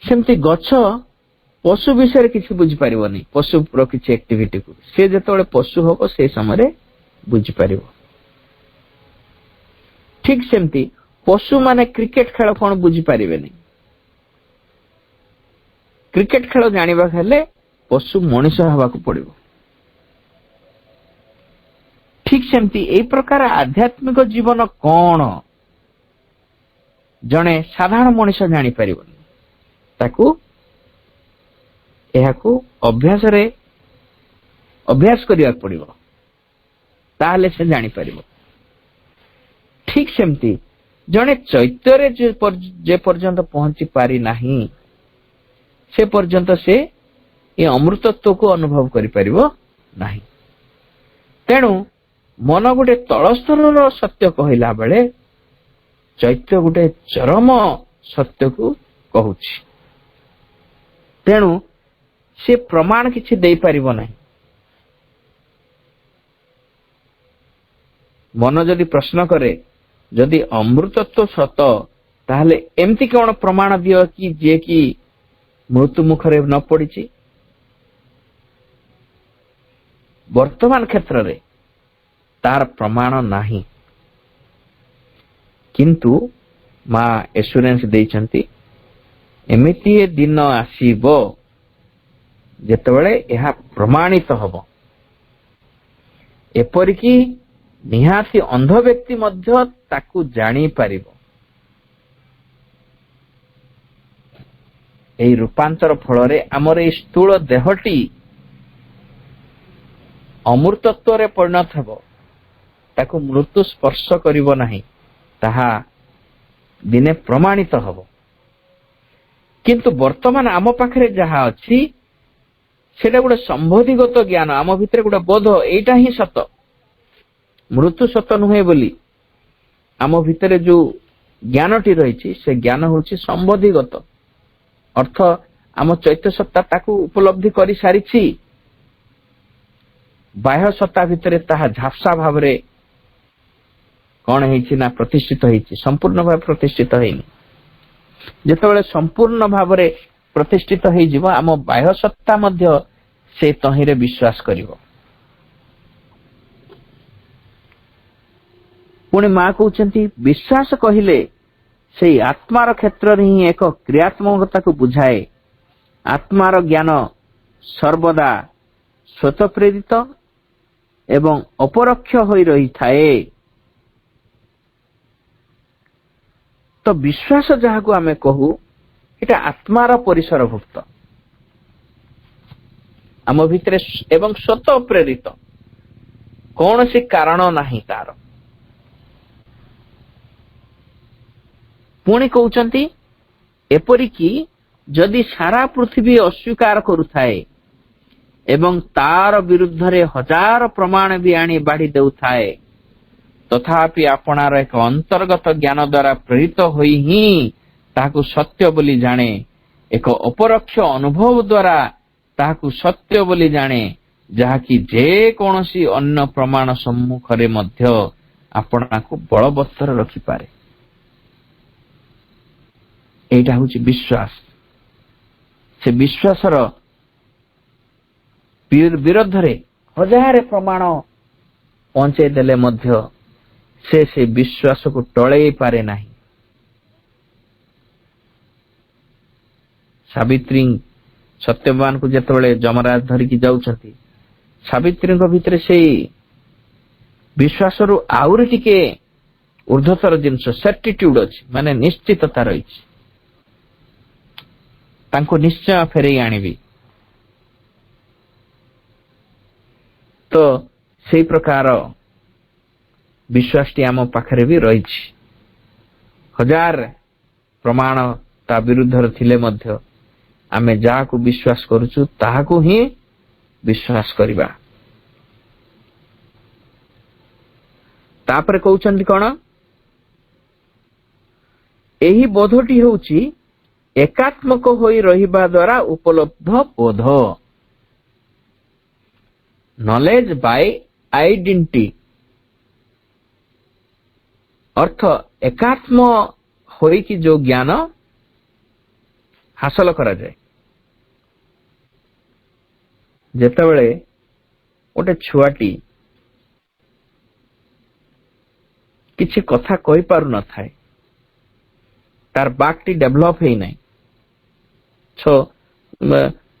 ସେମିତି ଗଛ ପଶୁ ବିଷୟରେ କିଛି ବୁଝିପାରିବନି, ପଶୁର କିଛି ଆକ୍ଟିଭିଟିକୁ ସେ ଯେତେବେଳେ ପଶୁ ହବ ସେ ସମୟରେ ବୁଝିପାରିବ। ଠିକ ସେମିତି ପଶୁ ମାନେ କ୍ରିକେଟ ଖେଳ କଣ ବୁଝିପାରିବେନି। କ୍ରିକେଟ ଖେଳ ଜାଣିବାକୁ ହେଲେ ପଶୁ ମଣିଷ ହେବାକୁ ପଡିବ। ଠିକ ସେମିତି ଏଇ ପ୍ରକାର ଆଧ୍ୟାତ୍ମିକ ଜୀବନ କଣ ଜଣେ ସାଧାରଣ ମଣିଷ ଜାଣିପାରିବନି, ଏହାକୁ ଅଭ୍ୟାସ କରିବାକୁ ପଡିବ, ତାହେଲେ ସେ ଜାଣିପାରିବ। ଠିକ ସେମିତି ଜଣେ ଚୈତ୍ୟରେ ଯେ ପର୍ଯ୍ୟନ୍ତ ପହଞ୍ଚି ପାରି ନାହିଁ ସେ ପର୍ଯ୍ୟନ୍ତ ସେ ଏ ଅମୃତତ୍ୱକୁ ଅନୁଭବ କରିପାରିବ ନାହିଁ। ତେଣୁ ମନ ଗୋଟେ ତଳସ୍ତରର ସତ୍ୟ କହିଲା ବେଳେ ଚୈତ୍ୟ ଗୋଟେ ଚରମ ସତ୍ୟକୁ କହୁଛି। ତେଣୁ ସେ ପ୍ରମାଣ କିଛି ଦେଇପାରିବ ନାହିଁ। ମନ ଯଦି ପ୍ରଶ୍ନ କରେ ଯଦି ଅମୃତତ୍ୱ ସତ ତାହେଲେ ଏମିତି କଣ ପ୍ରମାଣ ଦିଅ କି ଯିଏ କି ମୃତ୍ୟୁ ମୁଖରେ ନ ପଡିଛି। ବର୍ତ୍ତମାନ କ୍ଷେତ୍ରରେ ତାର ପ୍ରମାଣ ନାହିଁ, କିନ୍ତୁ ମା ଏସୁରେନ୍ସ ଦେଇଛନ୍ତି ଏମିତି ଦିନ ଆସିବ ଯେତେବେଳେ ଏହା ପ୍ରମାଣିତ ହବ। ଏପରିକି ନିହାତି ଅନ୍ଧ ବ୍ୟକ୍ତି ମଧ୍ୟ ତାକୁ ଜାଣିପାରିବ। ଏହି ରୂପାନ୍ତର ଫଳରେ ଆମର ଏହି ସ୍ଥୂଳ ଦେହଟି ଅମୃତତ୍ୱରେ ପରିଣତ ହେବ, ତାକୁ ମୃତ୍ୟୁ ସ୍ପର୍ଶ କରିବ ନାହିଁ, ତାହା ଦିନେ ପ୍ରମାଣିତ ହେବ। କିନ୍ତୁ ବର୍ତ୍ତମାନ ଆମ ପାଖରେ ଯାହା ଅଛି ସେଟା ଗୋଟେ ସମ୍ବୋଧିଗତ ଜ୍ଞାନ, ଆମ ଭିତରେ ଗୋଟେ ବୋଧ ଏଇଟା ହିଁ ସତ, ମୃତ୍ୟୁ ସତ ନୁହେଁ ବୋଲି ଆମ ଭିତରେ ଯୋଉ ଜ୍ଞାନଟି ରହିଛି ସେ ଜ୍ଞାନ ହେଉଛି ସମ୍ବୋଧିଗତ, ଅର୍ଥ ଆମ ଚୈତ୍ୟ ସତ୍ତା ତାକୁ ଉପଲବ୍ଧି କରି ସାରିଛି, ବାହ୍ୟ ସତ୍ତା ଭିତରେ ତାହା ଝାପ୍ସା ଭାବରେ କଣ ହେଇଛି ନା ପ୍ରତିଷ୍ଠିତ ହେଇଛି, ସମ୍ପୂର୍ଣ୍ଣ ଭାବେ ପ୍ରତିଷ୍ଠିତ ହେଇନି। ଯେତେବେଳେ ସମ୍ପୂର୍ଣ୍ଣ ଭାବରେ ପ୍ରତିଷ୍ଠିତ ହେଇଯିବ, ଆମ ବାହ୍ୟ ସତ୍ତା ମଧ୍ୟ ସେ ତହିଁରେ ବିଶ୍ୱାସ କରିବ। ପୁଣି ମା କହୁଛନ୍ତି, ବିଶ୍ୱାସ କହିଲେ ସେଇ ଆତ୍ମାର କ୍ଷେତ୍ରରେ ହିଁ ଏକ କ୍ରିୟାତ୍ମକତାକୁ ବୁଝାଏ। ଆତ୍ମାର ଜ୍ଞାନ ସର୍ବଦା ସ୍ୱତଃପ୍ରେରିତ ଏବଂ ଅପରୋକ୍ଷ ହୋଇ ରହିଥାଏ। ତ ବିଶ୍ୱାସ ଯାହାକୁ ଆମେ କହୁ, ଏଟା ଆତ୍ମାର ପରିସରଭୁକ୍ତ ଆମ ଭିତରେ ଏବଂ ସ୍ୱତଃ ପ୍ରେରିତ, କୌଣସି କାରଣ ନାହିଁ ତାର। ପୁଣି କହୁଛନ୍ତି, ଏପରିକି ଯଦି ସାରା ପୃଥିବୀ ଅସ୍ୱୀକାର କରୁଥାଏ ଏବଂ ତାର ବିରୁଦ୍ଧରେ ହଜାର ପ୍ରମାଣ ବି ଆଣି ବାଢି ଦେଉଥାଏ, ତଥାପି ଆପଣାର ଏକ ଅନ୍ତର୍ଗତ ଜ୍ଞାନ ଦ୍ୱାରା ପ୍ରେରିତ ହୋଇ ହିଁ ତାହାକୁ ସତ୍ୟ ବୋଲି ଜାଣେ। ଏକ ଅପରୋକ୍ଷ ଅନୁଭବ ଦ୍ୱାରା ତାହାକୁ ସତ୍ୟ ବୋଲି ଜାଣେ, ଯାହାକି ଯେକୌଣସି ଅନ୍ୟ ପ୍ରମାଣ ସମ୍ମୁଖରେ ମଧ୍ୟ ଆପଣାକୁ ବଳବତ୍ତର ରଖିପାରେ। ଏଇଟା ହଉଛି ବିଶ୍ୱାସ। ସେ ବିଶ୍ୱାସର ବିରୋଧରେ ହଜାରେ ପ୍ରମାଣ ପହଞ୍ଚେଇ ଦେଲେ ମଧ୍ୟ ସେ ବିଶ୍ୱାସକୁ ଟଳେଇ ପାରେ ନାହିଁ। ସାବିତ୍ରୀ ସତ୍ୟବାନଙ୍କୁ ଯେତେବେଳେ ଯମରାଜ ଧରିକି ଯାଉଛନ୍ତି, ସାବିତ୍ରୀଙ୍କ ଭିତରେ ସେଇ ବିଶ୍ୱାସରୁ ଆହୁରି ଟିକେ ଊର୍ଦ୍ଧ୍ୱତର ଜିନିଷ ସର୍ଟିଟ୍ୟୁଡ ଅଛି, ମାନେ ନିଶ୍ଚିତତା ରହିଛି, ତାଙ୍କୁ ନିଶ୍ଚୟ ଫେରେଇ ଆଣିବି। ତ ସେଇ ପ୍ରକାର ବିଶ୍ୱାସଟି ଆମ ପାଖରେ ବି ରହିଛି। ହଜାର ପ୍ରମାଣ ତା ବିରୁଦ୍ଧରେ ଥିଲେ ମଧ୍ୟ ଆମେ ଯାହାକୁ ବିଶ୍ୱାସ କରୁଛୁ ତାହାକୁ ହିଁ ବିଶ୍ୱାସ କରିବା। ତାପରେ କହୁଛନ୍ତି କଣ, ଏହି ବୋଧଟି ହେଉଛି ଏକାତ୍ମକ ହୋଇ ରହିବା ଦ୍ୱାରା ଉପଲବ୍ଧ ବୋଧ। ନଲେଜ ବାଇ ଆଇଡେଣ୍ଟିଟି ଅର୍ଥ ଏକାତ୍ମ ହୋଇକି ଯୋଉ ଜ୍ଞାନ ହାସଲ କରାଯାଏ। ଯେତେବେଳେ ଗୋଟେ ଛୁଆଟି କିଛି କଥା କହିପାରୁନଥାଏ, ତାର ବାକ୍ଟି ଡେଭଲପ ହେଇନାହିଁ,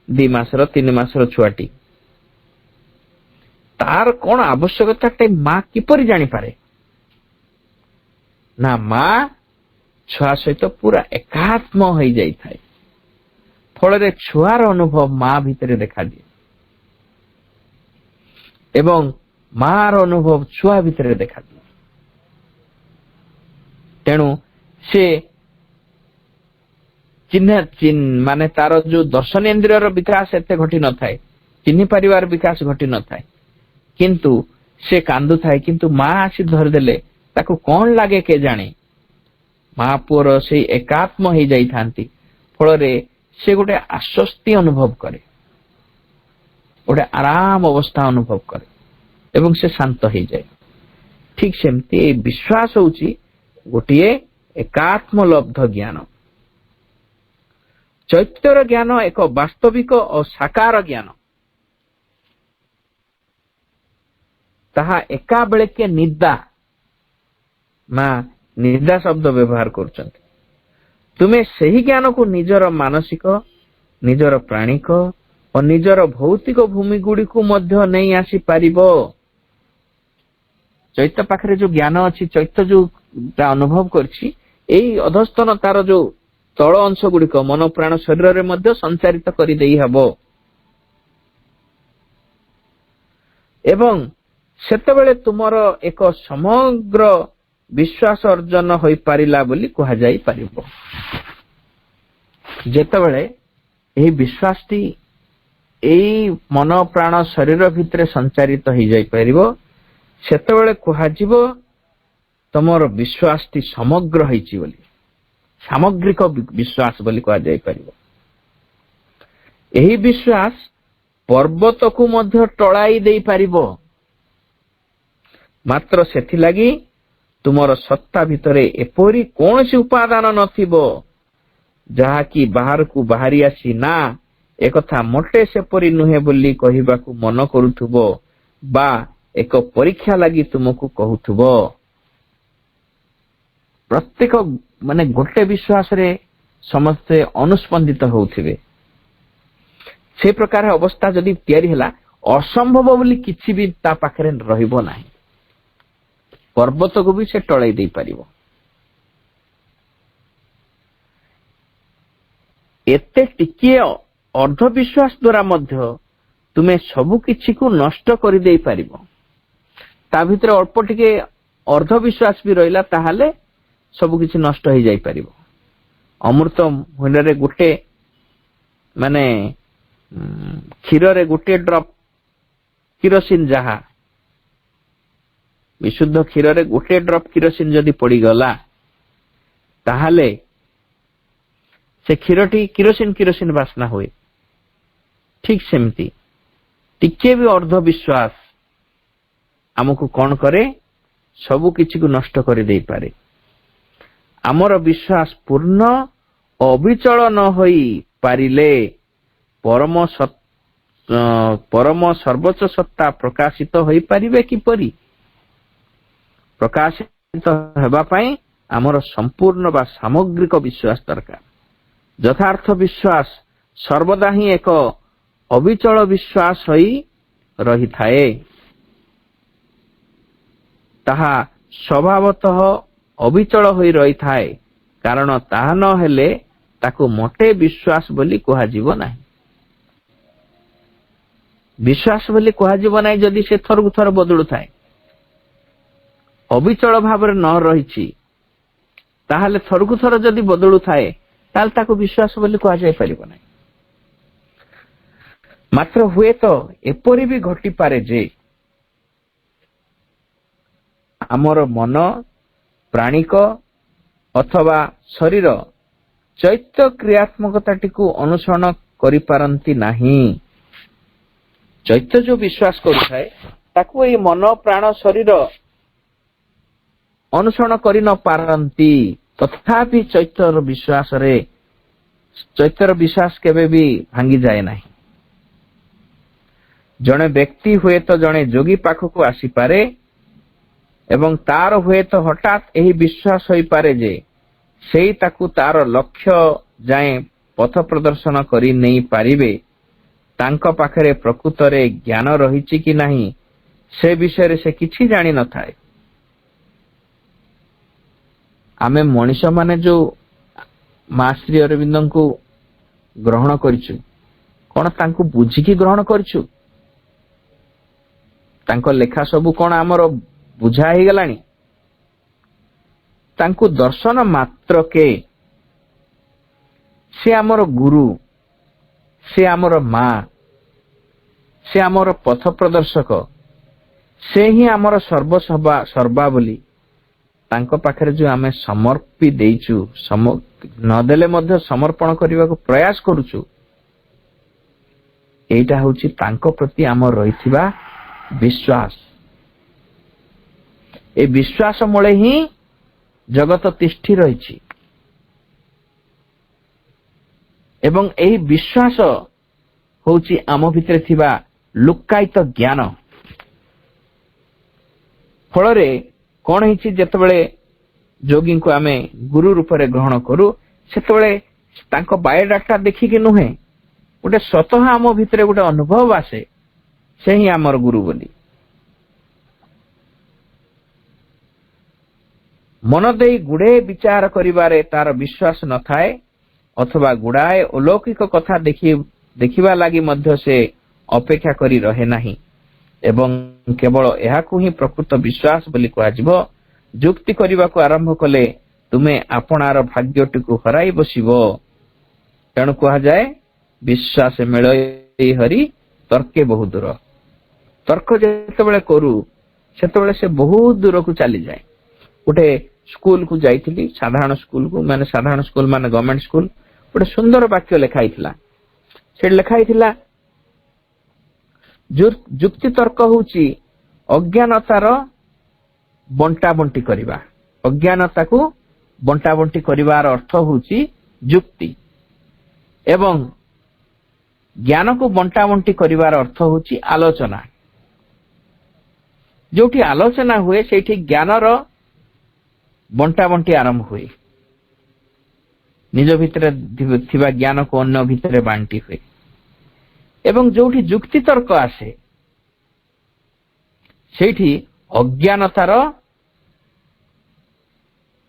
2 ମାସର 3 ମାସର ଛୁଆଟି, ତାର କଣ ଆବଶ୍ୟକତା ମା କିପରି ଜାଣିପାରେ? ନା, ମା ଛୁଆ ସହିତ ପୁରା ଏକାତ୍ମ ହୋଇଯାଇଥାଏ। ଫଳରେ ଛୁଆର ଅନୁଭବ ମା ଭିତରେ ଦେଖାଦିଏ ଏବଂ ମାର ଅନୁଭବ ଛୁଆ ଭିତରେ ଦେଖାଦିଏ। ତେଣୁ ସେ ମାନେ ତାର ଯୋଉ ଦର୍ଶନେନ୍ଦ୍ରିୟର ବିକାଶ ଏତେ ଘଟି ନଥାଏ, ଚିହ୍ନି ପାରିବାର ବିକାଶ ଘଟି ନଥାଏ, କିନ୍ତୁ ସେ କାନ୍ଦୁଥାଏ, କିନ୍ତୁ ମା ଆସି ଧରିଦେଲେ ତାକୁ କଣ ଲାଗେ କେଜାଣି, ମା ପୁଅର ସେଇ ଏକାତ୍ମ ହେଇଯାଇଥାନ୍ତି। ଫଳରେ ସେ ଗୋଟେ ଆଶ୍ୱସ୍ତି ଅନୁଭବ କରେ, ଗୋଟେ ଆରାମ ଅବସ୍ଥା ଅନୁଭବ କରେ ଏବଂ ସେ ଶାନ୍ତ ହେଇଯାଏ। ଠିକ ସେମିତି এই ବିଶ୍ୱାସ ହେଉଛି ଗୋଟିଏ ଏକାତ୍ମଲବ୍ଧ ଜ୍ଞାନ। ଚୈତ୍ୟର ଜ୍ଞାନ ଏକ ବାସ୍ତବିକ ଓ ସାକାର ଜ୍ଞାନ। ତାହା ଏକାବେଳକେ ନିଦା, ମା ନିଦା ଶବ୍ଦ ବ୍ୟବହାର କରୁଛନ୍ତି। ତୁମେ ସେହି ଜ୍ଞାନକୁ ନିଜର ମାନସିକ, ନିଜର ପ୍ରାଣିକ ଓ ନିଜର ଭୌତିକ ଭୂମି ଗୁଡ଼ିକୁ ମଧ୍ୟ ନେଇ ଆସିପାରିବ। ଚୈତ୍ୟ ପାଖରେ ଯୋଉ ଜ୍ଞାନ ଅଛି, ଚୈତ୍ୟ ଯୋଉଟା ଅନୁଭବ କରିଛି, ଏଇ ଅଧସ୍ତନ ତାର ଯୋଉ ତଳ ଅଂଶ ଗୁଡ଼ିକ ମନ ପ୍ରାଣ ଶରୀରରେ ମଧ୍ୟ ସଞ୍ଚାରିତ କରିଦେଇ ହେବ ଏବଂ ସେତେବେଳେ ତୁମର ଏକ ସମଗ୍ର ବିଶ୍ୱାସ ଅର୍ଜନ ହୋଇପାରିଲା ବୋଲି କୁହାଯାଇ ପାରିବ। ଯେତେବେଳେ ଏହି ବିଶ୍ୱାସଟି ଏଇ ମନ ପ୍ରାଣ ଶରୀର ଭିତରେ ସଞ୍ଚାରିତ ହେଇଯାଇପାରିବ, ସେତେବେଳେ କୁହାଯିବ ତମର ବିଶ୍ୱାସଟି ସମଗ୍ର ହେଇଛି ବୋଲି, ସାମଗ୍ରିକ ବିଶ୍ୱାସ ବୋଲି କୁହାଯାଇପାରିବ। ଏହି ବିଶ୍ୱାସ ପର୍ବତକୁ ମଧ୍ୟ ଟଳାଇ ଦେଇପାରିବ। ମାତ୍ର ସେଥିଲାଗି ତୁମର ସତ୍ତା ଭିତରେ ଏପରି କୌଣସି ଉପାଦାନ ନଥିବ ଯାହାକି ବାହାରକୁ ବାହାରି ଆସି ନା ଏକଥା ମୋଟେ ସେପରି ନୁହେଁ ବୋଲି କହିବାକୁ ମନ କରୁଥିବ ବା ଏକ ପରୀକ୍ଷା ଲାଗି ତୁମକୁ କହୁଥିବ। ପ୍ରତ୍ୟେକ ଗୋଟେ ବିଶ୍ୱାସରେ ସମସ୍ତେ ଅନୁସ୍ପନ୍ଦିତ ହେଉଥିବେ। ସେ ପ୍ରକାର ଅବସ୍ଥା ଯଦି ତିଆରି ହେଲା, ଅସମ୍ଭବ ବୋଲି କିଛି ବି ତା ପାଖରେ ରହିବ ନାହିଁ। ପର୍ବତକୁ ବି ସେ ଟଳେଇ ଦେଇପାରିବ। ଏତେ ଟିକିଏ ଅର୍ଦ୍ଧବିଶ୍ୱାସ ଦ୍ୱାରା ମଧ୍ୟ ତୁମେ ସବୁ କିଛିକୁ ନଷ୍ଟ କରିଦେଇ ପାରିବ। ତା ଭିତରେ ଅଳ୍ପ ଟିକେ ଅର୍ଦ୍ଧବିଶ୍ୱାସ ବି ରହିଲା, ତାହେଲେ ସବୁ କିଛି ନଷ୍ଟ ହେଇଯାଇପାରିବ। ଅମୃତ ଭଣ୍ଡାରରେ ଗୋଟେ କ୍ଷୀରରେ ଗୋଟିଏ ଡ୍ରପ କିରୋସିନ, ଯାହା ବିଶୁଦ୍ଧ କ୍ଷୀରରେ ଗୋଟିଏ ଡ୍ରପ କିରୋସିନ ଯଦି ପଡିଗଲା, ତାହେଲେ ସେ କ୍ଷୀରଟି କିରୋସିନ ବାସ୍ନା ହୁଏ। ଠିକ ସେମିତି ଟିକେ ବି ଅର୍ଦ୍ଧବିଶ୍ୱାସ ଆମକୁ କଣ କରେ? ସବୁ କିଛିକୁ ନଷ୍ଟ କରିଦେଇପାରେ। ଆମର ବିଶ୍ୱାସ ପୂର୍ଣ୍ଣ ଅବିଚଳ ନ ହୋଇ ପାରିଲେ ପରମ ସର୍ବୋଚ୍ଚ ସତ୍ତା ପ୍ରକାଶିତ ହୋଇପାରିବେ କିପରି? ପ୍ରକାଶିତ ହେବା ପାଇଁ ଆମର ସମ୍ପୂର୍ଣ୍ଣ ବା ସାମଗ୍ରିକ ବିଶ୍ୱାସ ଦରକାର। ଯଥାର୍ଥ ବିଶ୍ୱାସ ସର୍ବଦା ହିଁ ଏକ ଅବିଚଳ ବିଶ୍ୱାସ ହୋଇ ରହିଥାଏ। ତାହା ସ୍ୱଭାବତଃ ଅବିଚଳ ହୋଇ ରହିଥାଏ, କାରଣ ତାହା ନ ହେଲେ ତାକୁ ମୋଟେ ବିଶ୍ୱାସ ବୋଲି କୁହାଯିବ ନାହିଁ। ବିଶ୍ୱାସ ବୋଲି କୁହାଯିବ ନାହିଁ ଯଦି ସେ ଥରକୁ ଥର ବଦଳୁଥାଏ। ଅବିଚଳ ଭାବରେ ନ ରହିଛି, ତାହେଲେ ଥରକୁ ଥର ଯଦି ବଦଳୁଥାଏ, ତାହେଲେ ତାକୁ ବିଶ୍ୱାସ ବୋଲି କୁହାଯାଇ ପାରିବ ନାହିଁ। ମାତ୍ର ହୁଏତ ଏପରି ବି ଘଟିପାରେ ଯେ ଆମର ମନ, ପ୍ରାଣିକ ଅଥବା ଶରୀର ଚୈତ୍ୟ କ୍ରିୟାତ୍ମକତାଟିକୁ ଅନୁସରଣ କରିପାରନ୍ତି ନାହିଁ। ଚୈତ୍ୟ ଯୋଉ ବିଶ୍ୱାସ କରୁଥାଏ, ତାକୁ ଏଇ ମନ, ପ୍ରାଣ, ଶରୀର ଅନୁସରଣ କରି ନ ପାରନ୍ତି। ତଥାପି ଚୈତ୍ୟର ବିଶ୍ୱାସ କେବେ ବି ଭାଙ୍ଗିଯାଏ ନାହିଁ। ଜଣେ ବ୍ୟକ୍ତି ହୁଏତ ଜଣେ ଯୋଗୀ ପାଖକୁ ଆସିପାରେ ଏବଂ ତାର ହୁଏତ ହଠାତ୍ ଏହି ବିଶ୍ୱାସ ହୋଇପାରେ ଯେ ସେଇ ତାକୁ ତାର ଲକ୍ଷ୍ୟ ଯାଏଁ ପଥ ପ୍ରଦର୍ଶନ କରି ନେଇ ପାରିବେ। ତାଙ୍କ ପାଖରେ ପ୍ରକୃତରେ ଜ୍ଞାନ ରହିଛି କି ନାହିଁ ସେ ବିଷୟରେ ସେ କିଛି ଜାଣିନଥାଏ। ଆମେ ମଣିଷମାନେ ଯୋଉ ମା ଶ୍ରୀ ଅରବିନ୍ଦଙ୍କୁ ଗ୍ରହଣ କରିଛୁ, କଣ ତାଙ୍କୁ ବୁଝିକି ଗ୍ରହଣ କରିଛୁ? ତାଙ୍କ ଲେଖା ସବୁ କଣ ଆମର ବୁଝା ହେଇଗଲାଣି? ତାଙ୍କୁ ଦର୍ଶନ ମାତ୍ରକେ ସେ ଆମର ଗୁରୁ, ସେ ଆମର ମା, ସେ ଆମର ପଥ ପ୍ରଦର୍ଶକ, ସେ ହିଁ ଆମର ସର୍ବା ବୋଲି ତାଙ୍କ ପାଖରେ ଯୋଉ ଆମେ ସମର୍ପି ଦେଇଛୁ, ନଦେଲେ ମଧ୍ୟ ସମର୍ପଣ କରିବାକୁ ପ୍ରୟାସ କରୁଛୁ, ଏଇଟା ହଉଛି ତାଙ୍କ ପ୍ରତି ଆମର ରହିଥିବା ବିଶ୍ୱାସ। ଏ ବିଶ୍ୱାସ ମୂଳେ ହିଁ ଜଗତ ତିଷ୍ଠି ରହିଛି ଏବଂ ଏହି ବିଶ୍ୱାସ ହଉଛି ଆମ ଭିତରେ ଥିବା ଲୁକ୍କାୟିତ ଜ୍ଞାନ। ଫଳରେ କଣ ହେଇଛି, ଯେତେବେଳେ ଯୋଗୀଙ୍କୁ ଆମେ ଗୁରୁ ରୂପରେ ଗ୍ରହଣ କରୁ, ସେତେବେଳେ ତାଙ୍କ ବାୟୋଡାଟା ଦେଖିକି ନୁହେଁ, ଗୋଟେ ସ୍ୱତଃ ଆମ ଭିତରେ ଗୋଟେ ଅନୁଭବ ଆସେ, ସେ ହିଁ ଆମର ଗୁରୁ ବୋଲି। ମନ ଦେଇ ଗୁଡ଼େ ବିଚାର କରିବାରେ ତାର ବିଶ୍ୱାସ ନଥାଏ ଅଥବା ଗୁଡ଼ାଏ ଅଲୌକିକ କଥା ଦେଖିବା ଲାଗି ମଧ୍ୟ ସେ ଅପେକ୍ଷା କରି ରହେ ନାହିଁ ଏବଂ କେବଳ ଏହାକୁ ହିଁ ପ୍ରକୃତ ବିଶ୍ୱାସ ବୋଲି କୁହାଯିବ। ଯୁକ୍ତି କରିବାକୁ ଆରମ୍ଭ କଲେ ତୁମେ ଆପଣାର ଭାଗ୍ୟଟିକୁ ହରାଇ ବସିବ। ତେଣୁ କୁହାଯାଏ, ବିଶ୍ୱାସ ମେଳଇ ହରି ତର୍କେ ବହୁ ଦୂର। ତର୍କ ଯେତେବେଳେ କରୁ ସେତେବେଳେ ସେ ବହୁତ ଦୂରକୁ ଚାଲିଯାଏ। ଗୋଟେ ସ୍କୁଲକୁ ଯାଇଥିଲି, ସାଧାରଣ ସ୍କୁଲ ମାନେ ଗଭର୍ଣ୍ଣମେଣ୍ଟ ସ୍କୁଲ, ଗୋଟେ ସୁନ୍ଦର ବାକ୍ୟ ଲେଖା ହେଇଥିଲା, ସେଠି ଲେଖା ହେଇଥିଲା ଯୁକ୍ତି ତର୍କ ହଉଛି ଅଜ୍ଞାନତାର ବଣ୍ଟା ବଣ୍ଟି କରିବା। ଅଜ୍ଞାନତାକୁ ବଣ୍ଟା ବଣ୍ଟି କରିବାର ଅର୍ଥ ହଉଛି ଯୁକ୍ତି, ଏବଂ ଜ୍ଞାନକୁ ବଣ୍ଟା ବଣ୍ଟି କରିବାର ଅର୍ଥ ହଉଛି ଆଲୋଚନା। ଯୋଉଠି ଆଲୋଚନା ହୁଏ ସେଇଠି ଜ୍ଞାନର ବଣ୍ଟା ବଣ୍ଟି ଆରମ୍ଭ ହୁଏ। ନିଜ ଭିତରେ ଥିବା ଜ୍ଞାନକୁ ଅନ୍ୟ ଭିତରେ ବାଣ୍ଟି ହୁଏ। ଏବଂ ଯୋଉଠି ଯୁକ୍ତି ତର୍କ ଆସେ ସେଇଠି ଅଜ୍ଞାନତାର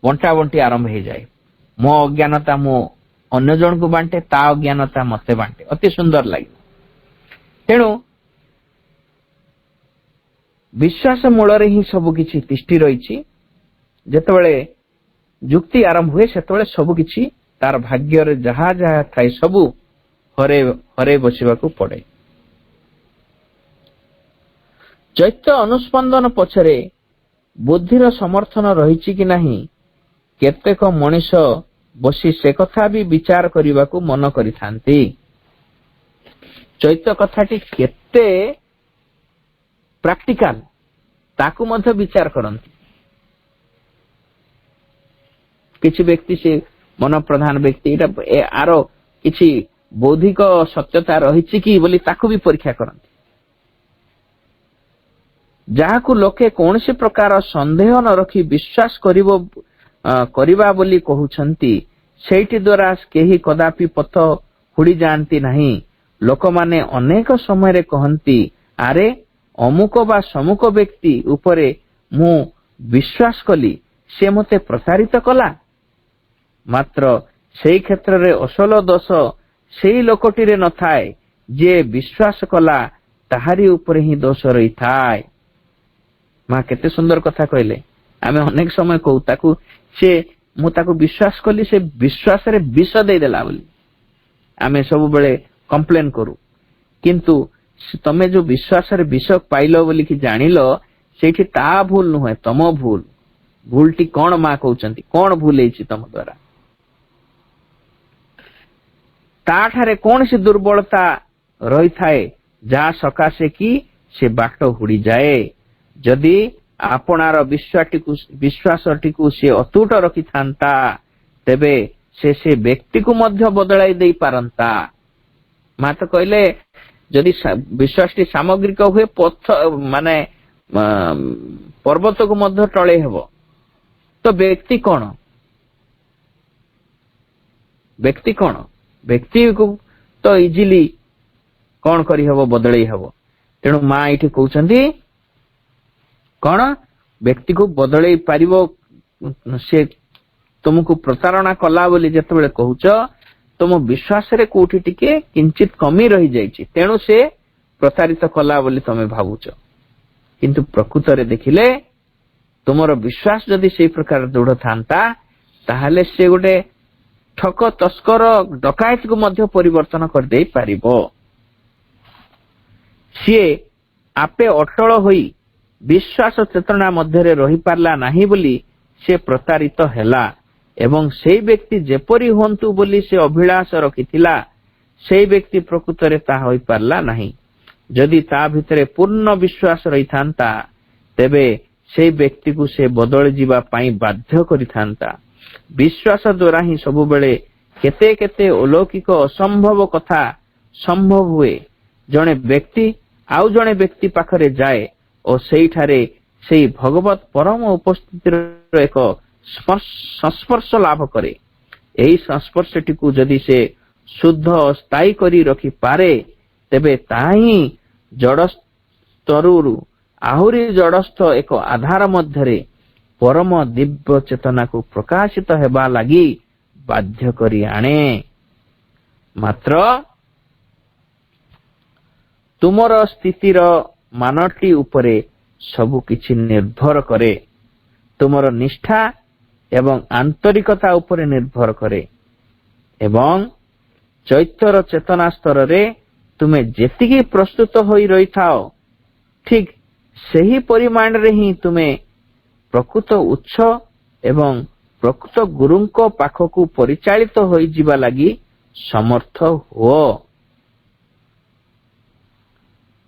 ବଣ୍ଟା ବଣ୍ଟି ଆରମ୍ଭ ହେଇଯାଏ। ମୋ ଅଜ୍ଞାନତା ମୁଁ ଅନ୍ୟ ଜଣକୁ ବାଣ୍ଟେ, ତା ଅଜ୍ଞାନତା ମତେ ବାଣ୍ଟେ। ଅତି ସୁନ୍ଦର ଲାଗେ। ତେଣୁ ବିଶ୍ୱାସ ମୂଳରେ ହିଁ ସବୁ କିଛି ତିଷ୍ଠି ରହିଛି। ଯେତେବେଳେ ଯୁକ୍ତି ଆରମ୍ଭ ହୁଏ ସେତେବେଳେ ସବୁ କିଛି ତାର ଭାଗ୍ୟରେ ଯାହା ଯାହା ଥାଏ ସବୁ ହରେଇ ବସିବାକୁ ପଡେ। ଚୈତ୍ୟ ଅନୁସ୍ପନ୍ଦନ ପଛରେ ବୁଦ୍ଧିର ସମର୍ଥନ ରହିଛି କି ନାହିଁ କେତେକ ମଣିଷ ବସି ସେ କଥା ବି ବିଚାର କରିବାକୁ ମନ କରିଥାନ୍ତି। ଚୈତ୍ୟ କଥାଟି କେତେ ପ୍ରାକ୍ଟିକାଲ ତାକୁ ମଧ୍ୟ ବିଚାର କରନ୍ତି। କିଛି ବ୍ୟକ୍ତି ସେ ମନ ପ୍ରଧାନ ବ୍ୟକ୍ତି ଏଇଟା ଆର କିଛି ବୌଦ୍ଧିକ ସତ୍ୟତା ରହିଛି କି ବୋଲି ତାକୁ ବି ପରୀକ୍ଷା କରନ୍ତି। ଯାହାକୁ ଲୋକେ କୌଣସି ପ୍ରକାର ସନ୍ଦେହ ନ ରଖି ବିଶ୍ୱାସ କରିବା ବୋଲି କହୁଛନ୍ତି ସେଇଠି ଦ୍ୱାରା କେହି କଦାପି ପଥ ହୁଡ଼ି ଯାଆନ୍ତି ନାହିଁ। ଲୋକମାନେ ଅନେକ ସମୟରେ କହନ୍ତି, ଆରେ ଅମୁକ ବା ସମୁକ ବ୍ୟକ୍ତି ଉପରେ ମୁଁ ବିଶ୍ୱାସ କଲି, ସେ ମୋତେ ପ୍ରତାରିତ କଲା। ମାତ୍ର ସେଇ କ୍ଷେତ୍ରରେ ଅସଲ ଦୋଷ ସେଇ ଲୋକଟିରେ ନଥାଏ, ଯିଏ ବିଶ୍ୱାସ କଲା ତାହାରି ଉପରେ ହିଁ ଦୋଷ ରହିଥାଏ। ମା କେତେ ସୁନ୍ଦର କଥା କହିଲେ। ଆମେ ଅନେକ ସମୟ କହୁ ମୁଁ ତାକୁ ବିଶ୍ୱାସ କଲି, ସେ ବିଶ୍ୱାସରେ ବିଷ ଦେଇଦେଲା ବୋଲି ଆମେ ସବୁବେଳେ କମ୍ପ୍ଲେନ କରୁ। କିନ୍ତୁ ତମେ ଯୋଉ ବିଶ୍ୱାସରେ ବିଷ ପାଇଲ ବୋଲିକି ଜାଣିଲ ସେଇଠି ତା ଭୁଲ ନୁହେଁ, ତମ ଭୁଲ। ଭୁଲଟି କଣ ମା କହୁଛନ୍ତି, କଣ ଭୁଲ ହେଇଛି ତମ ଦ୍ୱାରା? ତାଠାରେ କୌଣସି ଦୁର୍ବଳତା ରହିଥାଏ ଯାହା ସକାଶେ କି ସେ ବାଟ ହୁଡ଼ିଯାଏ। ଯଦି ଆପଣାର ବିଶ୍ୱାସଟିକୁ ସେ ଅତୁଟ ରଖିଥାନ୍ତା ତେବେ ସେ ବ୍ୟକ୍ତିକୁ ମଧ୍ୟ ବଦଳାଇ ଦେଇ ପାରନ୍ତା। ମା ତ କହିଲେ ଯଦି ବିଶ୍ୱାସଟି ସାମଗ୍ରିକ ହୁଏ ପର୍ବତକୁ ମଧ୍ୟ ଟଳେଇ ହେବ। ତ ବ୍ୟକ୍ତି କଣ? ବ୍ୟକ୍ତିକୁ ତ ଇଜିଲି କଣ କରିହବ, ବଦଳେଇ ହବ। ତେଣୁ ମା ଏଇଠି କହୁଛନ୍ତି କଣ, ବ୍ୟକ୍ତିକୁ ବଦଳେଇ ପାରିବ। ସେ ତୁମକୁ ପ୍ରତାରଣା କଲା ବୋଲି ଯେତେବେଳେ କହୁଛ, ତୁମ ବିଶ୍ୱାସରେ କୋଉଠି ଟିକେ କିଞ୍ଚିତ କମି ରହିଯାଇଛି, ତେଣୁ ସେ ପ୍ରତାରିତ କଲା ବୋଲି ତମେ ଭାବୁଛ। କିନ୍ତୁ ପ୍ରକୃତରେ ଦେଖିଲେ ତୁମର ବିଶ୍ୱାସ ଯଦି ସେଇ ପ୍ରକାର ଦୃଢ ଥାନ୍ତା ତାହେଲେ ସେ ଗୋଟେ ଠକ, ତସ୍କର, ଡକାୟତକୁ ମଧ୍ୟ ପରିବର୍ତ୍ତନ କରିଦେଇ ପାରିବ। ସିଏ ଆପେ ଅଟଳ ହୋଇ ବିଶ୍ୱାସ ଚେତନା ମଧ୍ୟରେ ରହିପାରିଲା ନାହିଁ ବୋଲି ସେ ପ୍ରତାରିତ ହେଲା, ଏବଂ ସେଇ ବ୍ୟକ୍ତି ଯେପରି ହୁଅନ୍ତୁ ବୋଲି ସେ ଅଭିଳାଷ ରଖିଥିଲା ସେଇ ବ୍ୟକ୍ତି ପ୍ରକୃତରେ ତାହା ହୋଇପାରିଲା ନାହିଁ। ଯଦି ତା ଭିତରେ ପୂର୍ଣ୍ଣ ବିଶ୍ୱାସ ରହିଥାନ୍ତା ତେବେ ସେଇ ବ୍ୟକ୍ତିକୁ ସେ ବଦଳି ଯିବା ପାଇଁ ବାଧ୍ୟ କରିଥାନ୍ତା। ବିଶ୍ୱାସ ଦ୍ୱାରା ହିଁ ସବୁବେଳେ କେତେ କେତେ ଅଲୌକିକ ଅସମ୍ଭବ କଥା ସମ୍ଭବ ହୁଏ। ଜଣେ ବ୍ୟକ୍ତି ଆଉ ଜଣେ ବ୍ୟକ୍ତି ପାଖରେ ଯାଏ ଓ ସେଇଠାରେ ସେଇ ଭଗବତ ପରମ ଉପସ୍ଥିତିର ଏକ ସଂସ୍ପର୍ଶ ଲାଭ କରେ। ଏହି ସଂସ୍ପର୍ଶଟିକୁ ଯଦି ସେ ଶୁଦ୍ଧ ସ୍ଥାୟୀ କରି ରଖିପାରେ ତେବେ ତାହା ହିଁ ଜଡ଼ସ୍ତରରୁ ଆହୁରି ଜଡ଼ସ୍ଥ ଏକ ଆଧାର ମଧ୍ୟରେ ପରମ ଦିବ୍ୟ ଚେତନାକୁ ପ୍ରକାଶିତ ହେବା ଲାଗି ବାଧ୍ୟ କରି ଆଣେ। ମାତ୍ର ତୁମର ସ୍ଥିତିର ମାନଟି ଉପରେ ସବୁ କିଛି ନିର୍ଭର କରେ। ତୁମର ନିଷ୍ଠା ଏବଂ ଆନ୍ତରିକତା ଉପରେ ନିର୍ଭର କରେ, ଏବଂ ଚୈତ୍ୟର ଚେତନା ସ୍ତରରେ ତୁମେ ଯେତିକି ପ୍ରସ୍ତୁତ ହୋଇ ରହିଥାଅ ଠିକ ସେହି ପରିମାଣରେ ହିଁ ତୁମେ ପ୍ରକୃତ ଉତ୍ସ ଏବଂ ପ୍ରକୃତ ଗୁରୁଙ୍କ ପାଖକୁ ପରିଚାଳିତ ହୋଇଯିବା ଲାଗି ସମର୍ଥ ହୁଅ।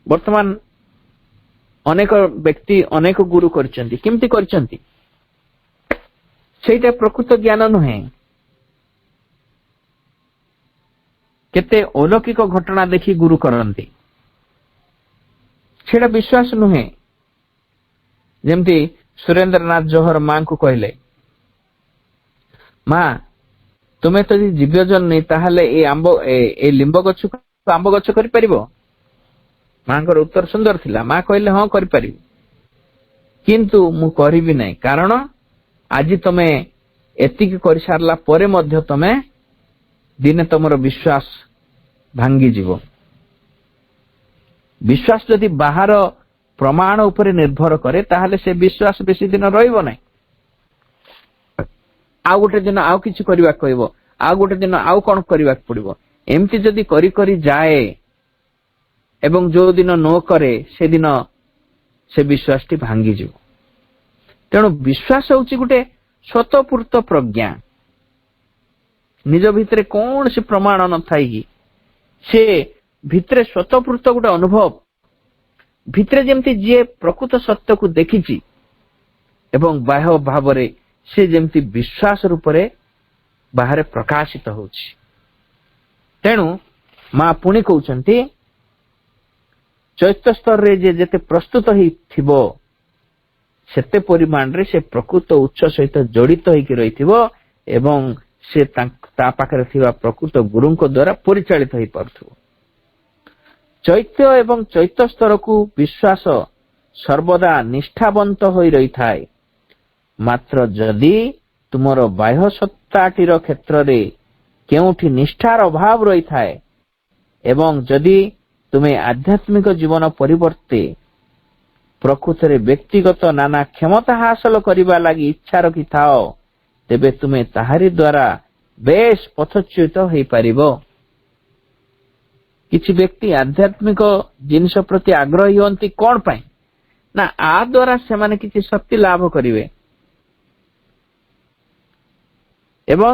ବର୍ତ୍ତମାନ ଅନେକ ବ୍ୟକ୍ତି ଅନେକ ଗୁରୁ କରିଛନ୍ତି, କେମିତି କରିଛନ୍ତି? ସେଇଟା ପ୍ରକୃତ ଜ୍ଞାନ ନୁହେଁ। କେତେ ଅଲୌକିକ ଘଟଣା ଦେଖି ଗୁରୁ କରନ୍ତି, ସେଇଟା ବିଶ୍ୱାସ ନୁହେଁ। ଯେମିତି ସୁରେନ୍ଦ୍ରନାଥ ଜୋହର ମାଙ୍କୁ କହିଲେ, ମା ତୁମେ ଯଦି ଜୀବ ଜନ୍ମି ତାହେଲେ ଏଇ ଲିମ୍ବ ଗଛକୁ ଆମ୍ବ ଗଛ କରିପାରିବ? ମାଙ୍କର ଉତ୍ତର ସୁନ୍ଦର ଥିଲା। ମା କହିଲେ, ହଁ କରିପାରିବି, କିନ୍ତୁ ମୁଁ କରିବି ନାହିଁ, କାରଣ ଆଜି ତମେ ଏତିକି କରିସାରିଲା ପରେ ମଧ୍ୟ ତମେ ଦିନେ ତମର ବିଶ୍ୱାସ ଭାଙ୍ଗିଯିବ। ବିଶ୍ୱାସ ଯଦି ବାହାର ପ୍ରମାଣ ଉପରେ ନିର୍ଭର କରେ ତାହେଲେ ସେ ବିଶ୍ୱାସ ବେଶୀ ଦିନ ରହିବ ନାହିଁ। ଆଉ ଗୋଟେ ଦିନ ଆଉ କିଛି କରିବାକୁ କହିବ, ଆଉ ଗୋଟେ ଦିନ ଆଉ କଣ କରିବାକୁ ପଡିବ। ଏମିତି ଯଦି କରି କରି ଯାଏ ଏବଂ ଯୋଉ ଦିନ ନ କରେ ସେଦିନ ସେ ବିଶ୍ୱାସଟି ଭାଙ୍ଗିଯିବ। ତେଣୁ ବିଶ୍ୱାସ ହେଉଛି ଗୋଟେ ସ୍ୱତଃପୂର୍ତ୍ତ ପ୍ରଜ୍ଞା। ନିଜ ଭିତରେ କୌଣସି ପ୍ରମାଣ ନଥାଇକି ସେ ଭିତରେ ସ୍ୱତଃପୂର୍ତ୍ତ ଗୋଟେ ଅନୁଭବ ଭିତରେ, ଯେମିତି ଯିଏ ପ୍ରକୃତ ସତ୍ୟକୁ ଦେଖିଛି ଏବଂ ବାହ୍ୟ ଭାବରେ ସେ ଯେମିତି ବିଶ୍ୱାସ ରୂପରେ ବାହାରେ ପ୍ରକାଶିତ ହେଉଛି। ତେଣୁ ମା ପୁଣି କହୁଛନ୍ତି, ଚୈତ୍ୟ ସ୍ତରରେ ଯେ ଯେତେ ପ୍ରସ୍ତୁତ ହେଇଥିବ ସେତେ ପରିମାଣରେ ସେ ପ୍ରକୃତ ଉତ୍ସ ସହିତ ଜଡିତ ହେଇକି ରହିଥିବ ଏବଂ ସେ ତା ପାଖରେ ଥିବା ପ୍ରକୃତ ଗୁରୁଙ୍କ ଦ୍ୱାରା ପରିଚାଳିତ ହେଇପାରୁଥିବ। ଚୈତ୍ୟ ଏବଂ ଚୈତ୍ୟ ସ୍ତରକୁ ବିଶ୍ୱାସ ସର୍ବଦା ନିଷ୍ଠାବନ୍ତ ହୋଇ ରହିଥାଏ। ମାତ୍ର ଯଦି ତୁମର ବାହ୍ୟ ସତ୍ତାଟିର କ୍ଷେତ୍ରରେ କେଉଁଠି ନିଷ୍ଠାର ଅଭାବ ରହିଥାଏ ଏବଂ ଯଦି ତୁମେ ଆଧ୍ୟାତ୍ମିକ ଜୀବନ ପରିବର୍ତ୍ତେ ପ୍ରକୃତରେ ବ୍ୟକ୍ତିଗତ ନାନା କ୍ଷମତା ହାସଲ କରିବା ଲାଗି ଇଚ୍ଛା ରଖିଥାଅ, ତେବେ ତୁମେ ତାହାରି ଦ୍ୱାରା ବେଶ ପଥଚ୍ୟୁତ ହେଇପାରିବ। କିଛି ବ୍ୟକ୍ତି ଆଧ୍ୟାତ୍ମିକ ଜିନିଷ ପ୍ରତି ଆଗ୍ରହୀ ହୁଅନ୍ତି କଣ ପାଇଁ? ନା ଆ ଦ୍ୱାରା ସେମାନେ କିଛି ଶକ୍ତି ଲାଭ କରିବେ ଏବଂ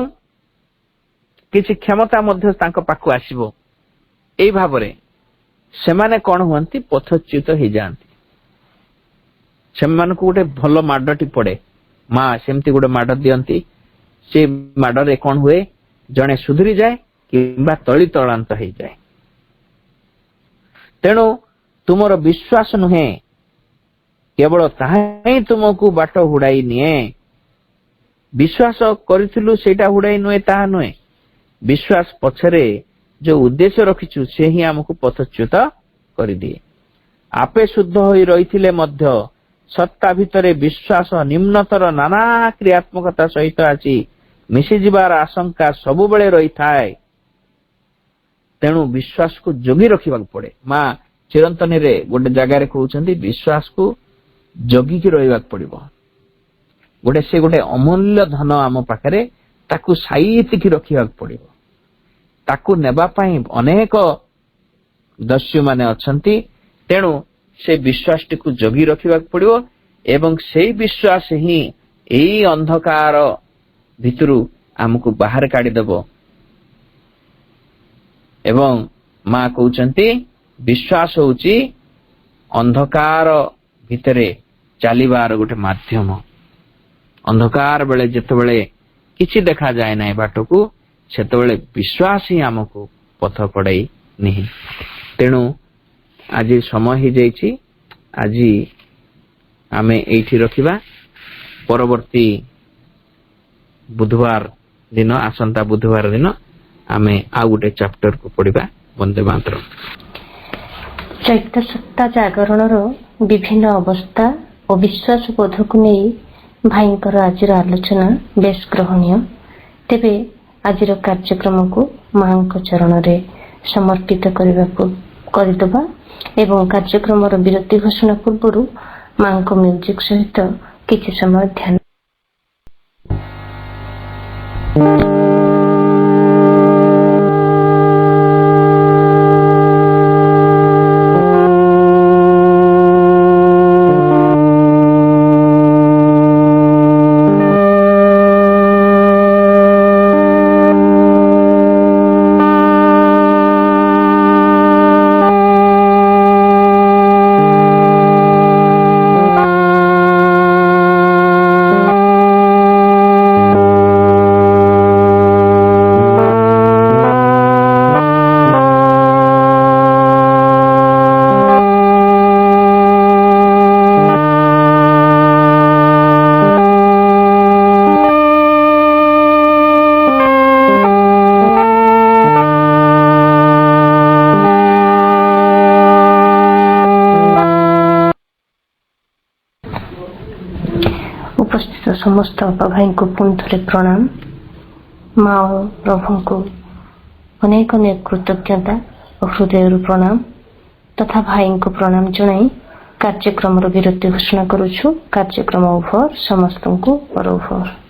କିଛି କ୍ଷମତା ମଧ୍ୟ ତାଙ୍କ ପାଖକୁ ଆସିବ। ଏଇ ଭାବରେ ସେମାନେ କଣ ହୁଅନ୍ତି? ପଥଚ୍ୟୁତ ହେଇଯାଆନ୍ତି। ସେମାନଙ୍କୁ ଗୋଟେ ଭଲ ମାଡଟି ପଡେ, ମା ସେମିତି ଗୋଟେ ମାଡ ଦିଅନ୍ତି। ସେ ମାଡରେ କଣ ହୁଏ? ଜଣେ ସୁଧୁରି ଯାଏ କିମ୍ବା ତଳି ତଳାନ୍ତ ହେଇଯାଏ। ତେଣୁ ତୁମର ବିଶ୍ୱାସ ନୁହେଁ, କେବଳ ତାହା ହିଁ ତୁମକୁ ବାଟ ହୁଡାଇ ନିଏ। ବିଶ୍ୱାସ କରିଥିଲୁ ସେଇଟା ହୁଡାଇ ନୁହେଁ ତାହା ନୁହେଁ। ବିଶ୍ୱାସ ପଛରେ ଯୋଉ ଉଦ୍ଦେଶ୍ୟ ରଖିଛୁ ସେ ହିଁ ଆମକୁ ପଥଚ୍ୟୁତ କରିଦିଏ। ଆପେ ଶୁଦ୍ଧ ହୋଇ ରହିଥିଲେ ମଧ୍ୟ ସତ୍ତା ଭିତରେ ବିଶ୍ୱାସ ନିମ୍ନତର ନାନା କ୍ରିୟାତ୍ମକତା ସହିତ ଆସି ମିଶିଯିବାର ଆଶଙ୍କା ସବୁବେଳେ ରହିଥାଏ। ତେଣୁ ବିଶ୍ୱାସକୁ ଜଗି ରଖିବାକୁ ପଡେ। ମା ଚିରନ୍ତନୀରେ ଗୋଟେ ଜାଗାରେ କହୁଛନ୍ତି, ବିଶ୍ୱାସକୁ ଜଗିକି ରହିବାକୁ ପଡିବ। ସେ ଗୋଟେ ଅମୂଲ୍ୟ ଧନ ଆମ ପାଖରେ, ତାକୁ ସାଇତିକି ରଖିବାକୁ ପଡିବ। ତାକୁ ନେବା ପାଇଁ ଅନେକ ଦସ୍ୟୁମାନେ ଅଛନ୍ତି। ତେଣୁ ସେ ବିଶ୍ୱାସଟିକୁ ଜଗି ରଖିବାକୁ ପଡିବ ଏବଂ ସେଇ ବିଶ୍ୱାସ ହିଁ ଏଇ ଅନ୍ଧକାର ଭିତରୁ ଆମକୁ ବାହାରେ କାଢିଦେବ। ଏବଂ ମା କହୁଛନ୍ତି, ବିଶ୍ୱାସ ହେଉଛି ଅନ୍ଧକାର ଭିତରେ ଚାଲିବାର ଗୋଟେ ମାଧ୍ୟମ। ଅନ୍ଧକାର ବେଳେ ଯେତେବେଳେ କିଛି ଦେଖାଯାଏ ନାହିଁ ବାଟକୁ, ସେତେବେଳେ ବିଶ୍ୱାସ ହିଁ ଆମକୁ ପଥ କଢାଇ ନିଏ। ତେଣୁ ଆଜି ସମୟ ହେଇଯାଇଛି, ଆଜି ଆମେ ଏଇଠି ରଖିବା। ପରବର୍ତ୍ତୀ ବୁଧବାର ଦିନ, ଆସନ୍ତା ବୁଧବାର ଦିନ ଆମେ ଆଉ ଗୋଟେ ଚାପ୍ଟରକୁ ପଢିବା। ବନ୍ଦେ ମାତରମ୍। ଚୈତ୍ୟ ସତ୍ତା ଜାଗରଣର ବିଭିନ୍ନ ଅବସ୍ଥା ଓ ବିଶ୍ୱାସ ବୋଧକୁ ନେଇ ଭାଇଙ୍କର ଆଜିର ଆଲୋଚନା ବେଶ ଗ୍ରହଣୀୟ। ତେବେ ଆଜିର କାର୍ଯ୍ୟକ୍ରମକୁ ମାଙ୍କ ଚରଣରେ ସମର୍ପିତ କରିଦେବା ଏବଂ କାର୍ଯ୍ୟକ୍ରମର ବିରତି ଘୋଷଣା ପୂର୍ବରୁ ମାଙ୍କ ମ୍ୟୁଜିକ ସହିତ କିଛି ସମୟ ଧ୍ୟାନ। उपस्थित समस्त बापा भाई को पुणी थे प्रणाम। माँ और प्रभु को अनेक अनेक कृतज्ञता और हृदय प्रणाम तथा भाई को प्रणाम जनाई कार्यक्रम विरति घोषणा करुछु। कार्यक्रम ओभर, समस्त को पर ओभर।